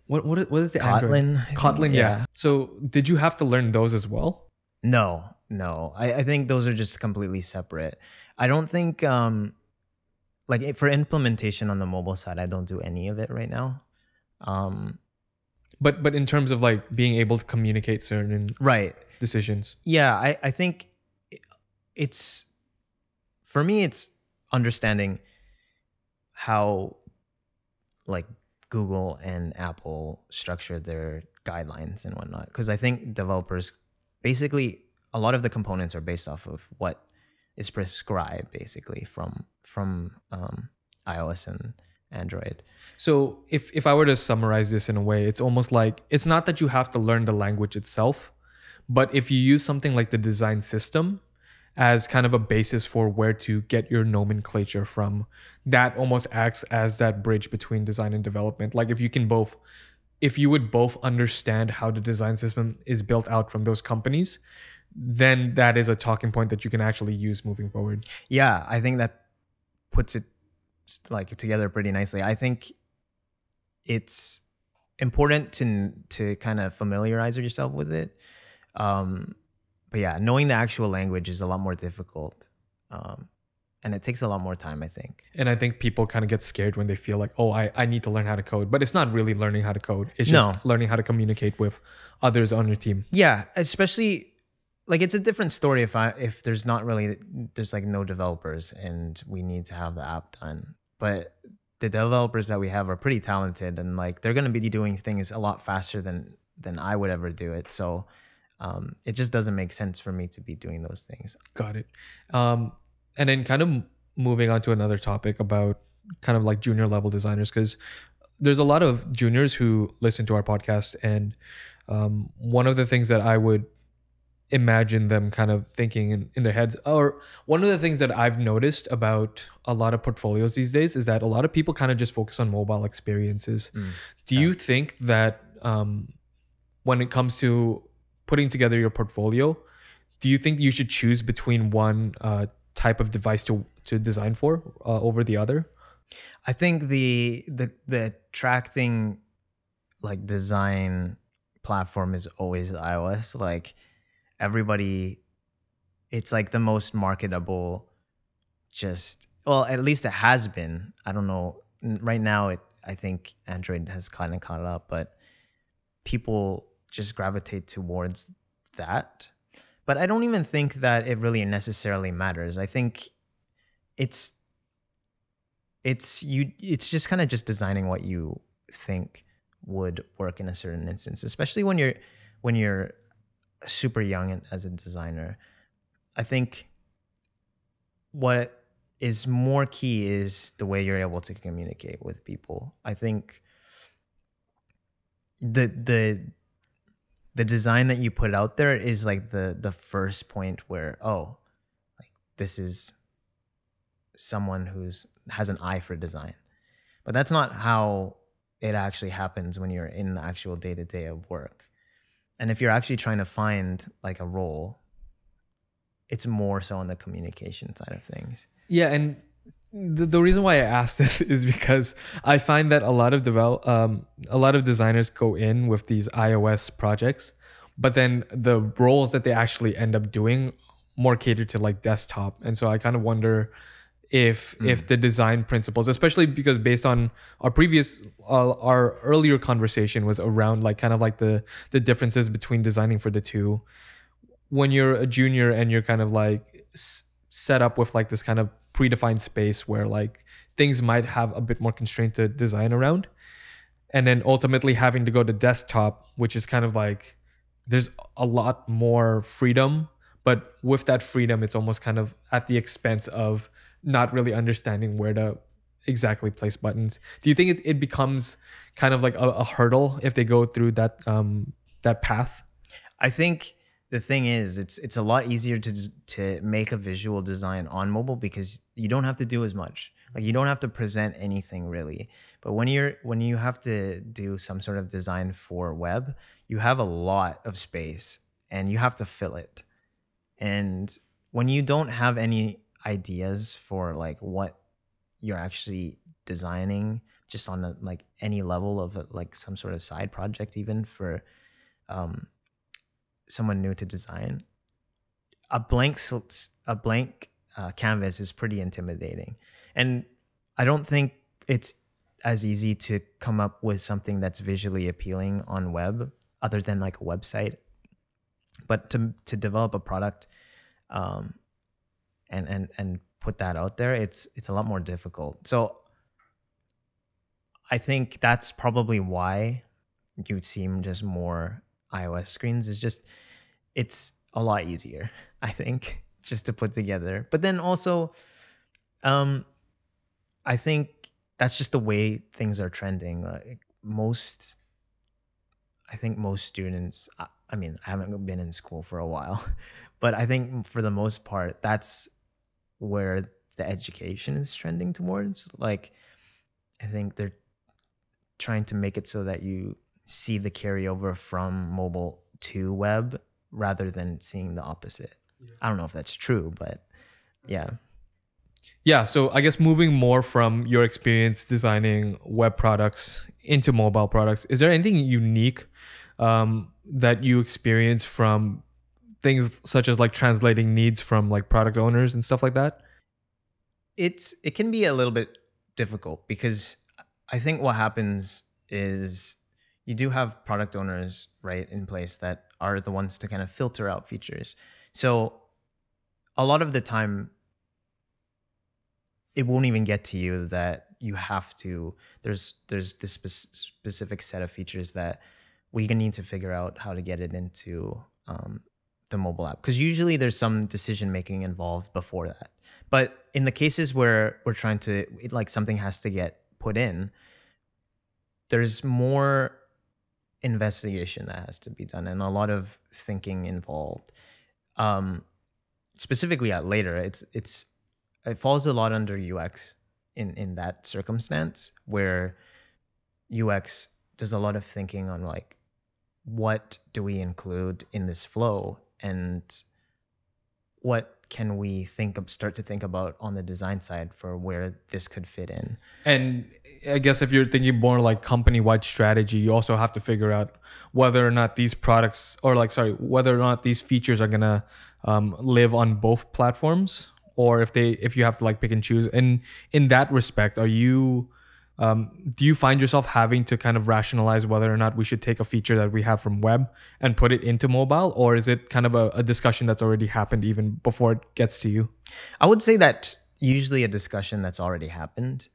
Speaker 1: what is the
Speaker 2: Kotlin?
Speaker 1: Android? Kotlin, yeah. So did you have to learn those as well?
Speaker 2: No. I think those are just completely separate. I don't think like for implementation on the mobile side, I don't do any of it right now.
Speaker 1: But in terms of like being able to communicate certain decisions.
Speaker 2: Yeah, I think it's, for me, it's understanding how like Google and Apple structure their guidelines and whatnot. Because I think developers, basically, a lot of the components are based off of what is prescribed basically from iOS and Android.
Speaker 1: So if I were to summarize this in a way, it's almost like, it's not that you have to learn the language itself, but if you use something like the design system as kind of a basis for where to get your nomenclature from, that almost acts as that bridge between design and development. Like if you would both understand how the design system is built out from those companies, then that is a talking point that you can actually use moving forward.
Speaker 2: Yeah, I think that puts it like together pretty nicely. I think it's important to kind of familiarize yourself with it. But yeah, knowing the actual language is a lot more difficult. And it takes a lot more time, I think.
Speaker 1: And I think people kind of get scared when they feel like, oh, I need to learn how to code. But it's not really learning how to code. It's just learning how to communicate with others on your team.
Speaker 2: Yeah, especially like it's a different story if there's like no developers and we need to have the app done. But the developers that we have are pretty talented, and like they're going to be doing things a lot faster than I would ever do it. So it just doesn't make sense for me to be doing those things.
Speaker 1: Got it. And then kind of moving on to another topic about kind of like junior level designers, because there's a lot of juniors who listen to our podcast. And one of the things that I would imagine them kind of thinking in their heads, or one of the things that I've noticed about a lot of portfolios these days, is that a lot of people kind of just focus on mobile experiences. Do you think that when it comes to putting together your portfolio, do you think you should choose between one type of device to design for over the other?
Speaker 2: I think the attracting like design platform is always iOS. Like everybody, it's like the most marketable. Well, at least it has been. I don't know right now. I think Android has kind of caught up, but people just gravitate towards that. But I don't even think that it really necessarily matters. I think it's just kind of just designing what you think would work in a certain instance, especially when you're super young as a designer. I think what is more key is the way you're able to communicate with people. I think the design that you put out there is like the first point where, oh, like this is someone has an eye for design. But that's not how it actually happens when you're in the actual day-to-day of work. And if you're actually trying to find like a role, it's more so on the communication side of things.
Speaker 1: Yeah, and the reason why I asked this is because I find that a lot of designers go in with these iOS projects, but then the roles that they actually end up doing more cater to like desktop. And so I kind of wonder if the design principles, especially because based on our earlier conversation was around like kind of like the differences between designing for the two. When you're a junior and you're kind of like set up with like this kind of predefined space where like things might have a bit more constraint to design around, and then ultimately having to go to desktop, which is kind of like there's a lot more freedom, but with that freedom it's almost kind of at the expense of not really understanding where to exactly place buttons. Do you think it becomes kind of like a hurdle if they go through that path?
Speaker 2: I think the thing is, it's a lot easier to make a visual design on mobile because you don't have to do as much. Like you don't have to present anything really. But when you have to do some sort of design for web, you have a lot of space and you have to fill it. And when you don't have any ideas for like what you're actually designing, just on like any level of like some sort of side project, even for someone new to design, a blank canvas is pretty intimidating. And I don't think it's as easy to come up with something that's visually appealing on web other than like a website. But to develop a product and put that out there, it's a lot more difficult. So I think that's probably why you would see just more iOS screens. It's a lot easier, I think, just to put together. But then also, I think that's just the way things are trending. I think most students, I mean, I haven't been in school for a while, but I think for the most part, that's where the education is trending towards. Like, I think they're trying to make it so that you see the carryover from mobile to web rather than seeing the opposite. Yeah. I don't know if that's true, but yeah.
Speaker 1: Yeah, so I guess moving more from your experience designing web products into mobile products, is there anything unique that you experience from things such as like translating needs from like product owners and stuff like that?
Speaker 2: It can be a little bit difficult because I think what happens is you do have product owners right in place that are the ones to kind of filter out features. So a lot of the time it won't even get to you that you have to there's this specific set of features that we need to figure out how to get it into the mobile app, because usually there's some decision making involved before that. But in the cases where we're trying to like something has to get put in, there's more investigation that has to be done and a lot of thinking involved. Specifically at later, it falls a lot under UX in that circumstance where UX does a lot of thinking on like, what do we include in this flow and what can we start to think about on the design side for where this could fit in.
Speaker 1: And I guess if you're thinking more like company-wide strategy, you also have to figure out whether or not these products whether or not these features are gonna live on both platforms, or if you have to like pick and choose. And in that respect, are you do you find yourself having to kind of rationalize whether or not we should take a feature that we have from web and put it into mobile, or is it kind of a discussion that's already happened even before it gets to you?
Speaker 2: I would say that's usually a discussion that's already happened.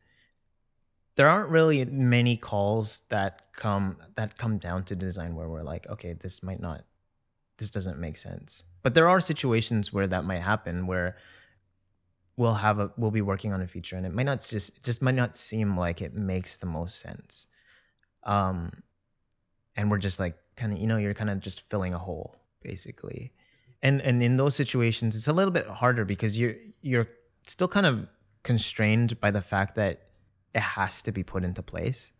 Speaker 2: There aren't really many calls that come down to design where we're like, okay, this doesn't make sense. But there are situations where that might happen, where we'll be working on a feature and it might not seem like it makes the most sense. And we're just like kind of, you're kind of just filling a hole basically. And in those situations, it's a little bit harder because you're still kind of constrained by the fact that it has to be put into place.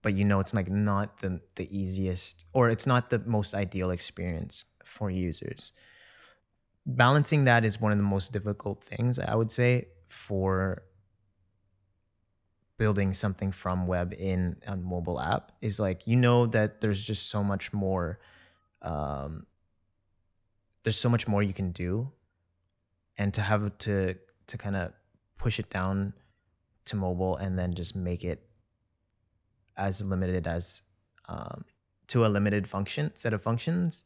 Speaker 2: But it's like not the easiest, or it's not the most ideal experience for users. Balancing that is one of the most difficult things, I would say, for building something from web in a mobile app, is like, that there's just so much more, there's so much more you can do, and to have to kind of push it down to mobile and then just make it as limited as to a limited set of functions,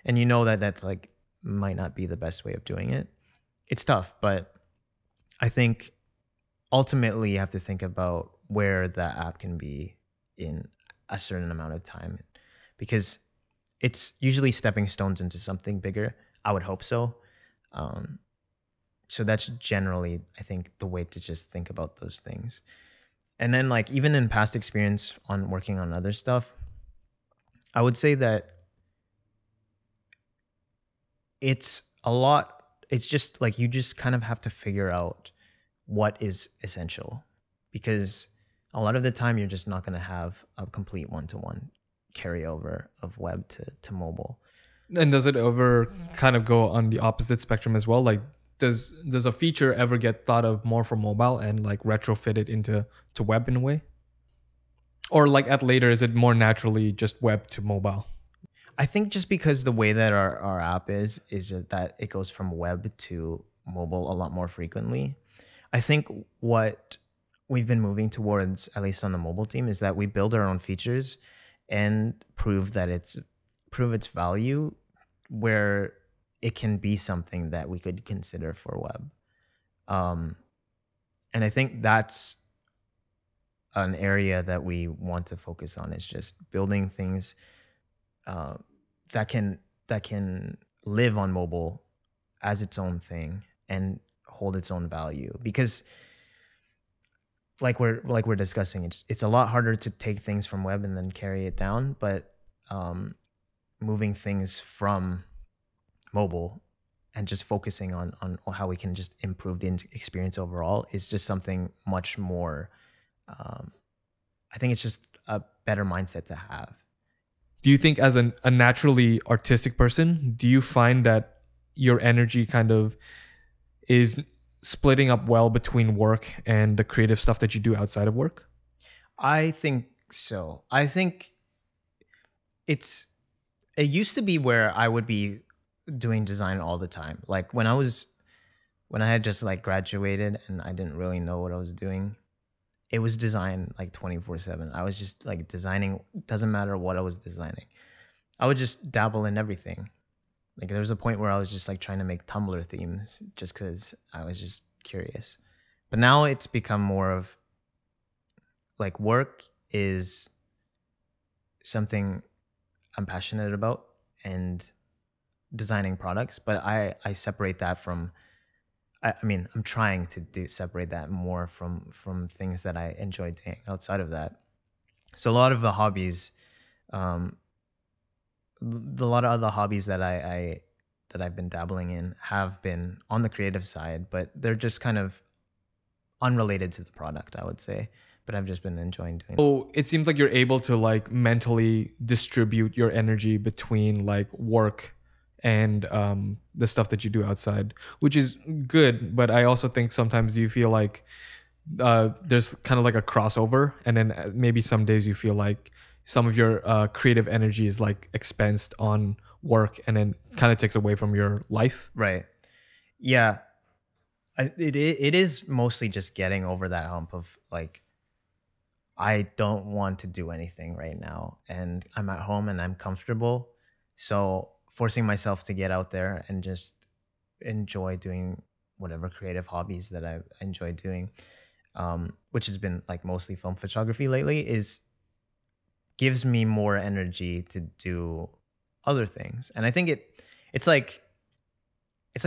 Speaker 2: and that's like might not be the best way of doing it. It's tough, but I think ultimately you have to think about where the app can be in a certain amount of time, because it's usually stepping stones into something bigger. I would hope so. So that's generally, I think, the way to just think about those things. And then like even in past experience on working on other stuff, I would say that it's just like, you just kind of have to figure out what is essential, because a lot of the time you're just not going to have a complete one-to-one carryover of web to mobile.
Speaker 1: And does it ever kind of go on the opposite spectrum as well? Like does a feature ever get thought of more for mobile and like retrofit it into web in a way? Or like at later, is it more naturally just web to mobile?
Speaker 2: I think just because the way that our app is that it goes from web to mobile a lot more frequently. I think what we've been moving towards, at least on the mobile team, is that we build our own features and prove its value where it can be something that we could consider for web. And I think that's an area that we want to focus on, is just building things that can live on mobile as its own thing and hold its own value. Because like we're discussing, it's a lot harder to take things from web and then carry it down, but moving things from mobile and just focusing on how we can just improve the experience overall is just something much more, I think it's just a better mindset to have.
Speaker 1: Do you think as a naturally artistic person, do you find that your energy kind of is splitting up well between work and the creative stuff that you do outside of work?
Speaker 2: I think so. I think it's it used to be where I would be doing design all the time. Like when I had just like graduated and I didn't really know what I was doing, it was design like 24/7. I was just like designing, doesn't matter what I was designing. I would just dabble in everything. Like there was a point where I was just like trying to make Tumblr themes just cuz I was just curious. But now it's become more of like work is something I'm passionate about and designing products, but I separate that from I mean, I'm trying to separate that more from things that I enjoy doing outside of that. So a lot of the hobbies, um, a lot of other hobbies that that I've been dabbling in have been on the creative side, but they're just kind of unrelated to the product, I would say. But I've just been enjoying doing.
Speaker 1: So it seems like you're able to like mentally distribute your energy between like work and the stuff that you do outside, which is good. But I also think sometimes you feel like there's kind of like a crossover, and then maybe some days you feel like some of your creative energy is like expensed on work, and then kind of takes away from your life.
Speaker 2: Right. Yeah. It is mostly just getting over that hump of like I don't want to do anything right now, and I'm at home and I'm comfortable. So forcing myself to get out there and just enjoy doing whatever creative hobbies that I enjoy doing, which has been like mostly film photography lately, is gives me more energy to do other things. And I think it's like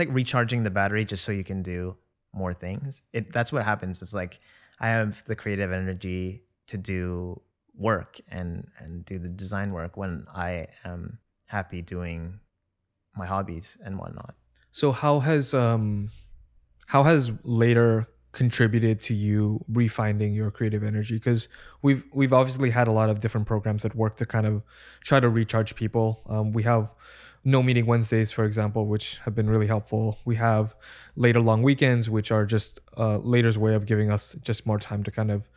Speaker 2: recharging the battery just so you can do more things. That's what happens. It's like I have the creative energy to do work and do the design work when I am happy doing my hobbies and whatnot.
Speaker 1: So how has later contributed to you refinding your creative energy? Because we've obviously had a lot of different programs at work to kind of try to recharge people. We have no meeting Wednesdays, for example, which have been really helpful. We have later long weekends, which are just later's way of giving us just more time to kind of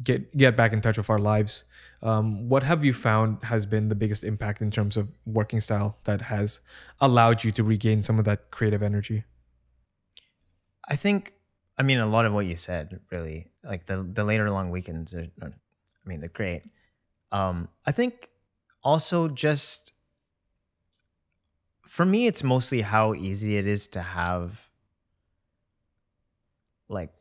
Speaker 1: get back in touch with our lives. What have you found has been the biggest impact in terms of working style that has allowed you to regain some of that creative energy?
Speaker 2: I think, I mean, a lot of what you said, really, like the later long weekends I mean, they're great. I think also just for me, it's mostly how easy it is to have like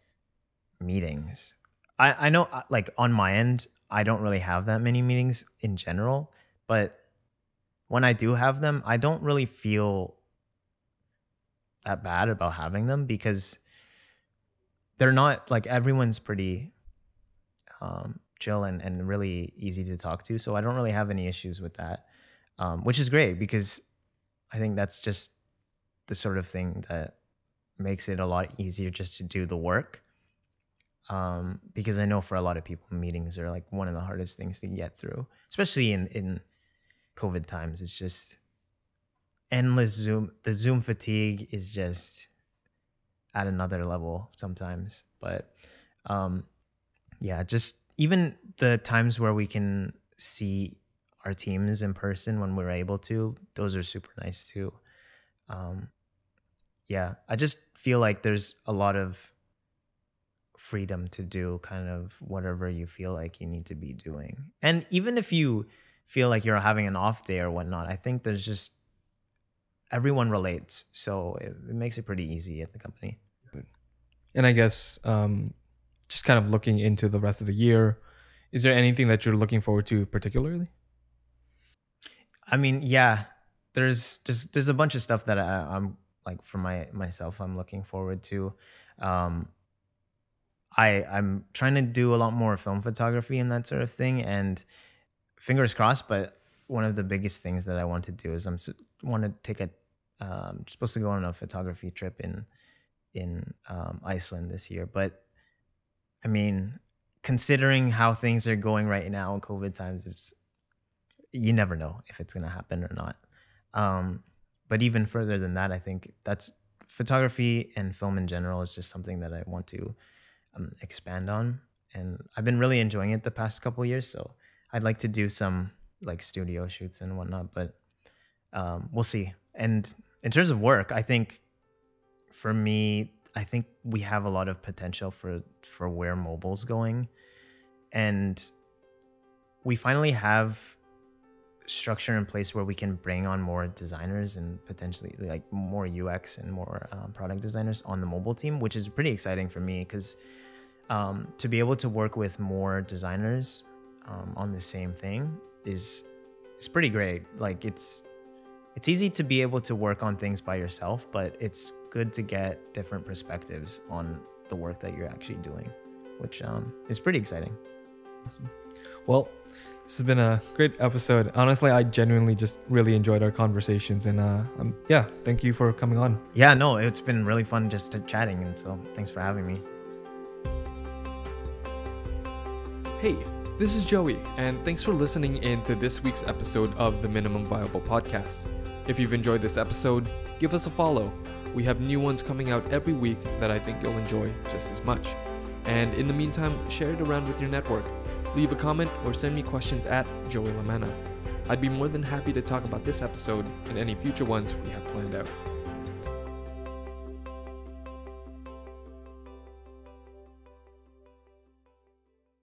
Speaker 2: meetings. I know like on my end, I don't really have that many meetings in general, but when I do have them, I don't really feel that bad about having them because they're not like everyone's pretty chill and really easy to talk to. So I don't really have any issues with that, which is great because I think that's just the sort of thing that makes it a lot easier just to do the work. Because I know for a lot of people, meetings are like one of the hardest things to get through, especially in COVID times. It's just endless Zoom. The Zoom fatigue is just at another level sometimes. But yeah, just even the times where we can see our teams in person when we're able to, those are super nice too. Yeah, I just feel like there's a lot of freedom to do kind of whatever you feel like you need to be doing. And even if you feel like you're having an off day or whatnot, I think there's just everyone relates. So it makes it pretty easy at the company.
Speaker 1: And I guess just kind of looking into the rest of the year, is there anything that you're looking forward to particularly?
Speaker 2: I mean, yeah, there's a bunch of stuff that I'm like for myself I'm looking forward to. I'm trying to do a lot more film photography and that sort of thing, and fingers crossed. But one of the biggest things that I want to do is want to take supposed to go on a photography trip in Iceland this year. But I mean, considering how things are going right now in COVID times, you never know if it's gonna happen or not. But even further than that, I think that's photography and film in general is just something that I want to expand on, and I've been really enjoying it the past couple years. So I'd like to do some like studio shoots and whatnot, but we'll see. And in terms of work, I think for me, I think we have a lot of potential for where mobile's going, and we finally have structure in place where we can bring on more designers and potentially like more UX and more product designers on the mobile team, which is pretty exciting for me because to be able to work with more designers on the same thing is pretty great. Like it's easy to be able to work on things by yourself, but it's good to get different perspectives on the work that you're actually doing, which is pretty exciting.
Speaker 1: Awesome. Well, this has been a great episode. Honestly, I genuinely just really enjoyed our conversations, and yeah, thank you for coming on.
Speaker 2: Yeah, no, it's been really fun just chatting, and so thanks for having me.
Speaker 1: Hey, this is Joey, and thanks for listening in to this week's episode of the Minimum Viable Podcast. If you've enjoyed this episode, give us a follow. We have new ones coming out every week that I think you'll enjoy just as much. And in the meantime, share it around with your network. Leave a comment or send me questions at Joey Limmena. I'd be more than happy to talk about this episode and any future ones we have planned out.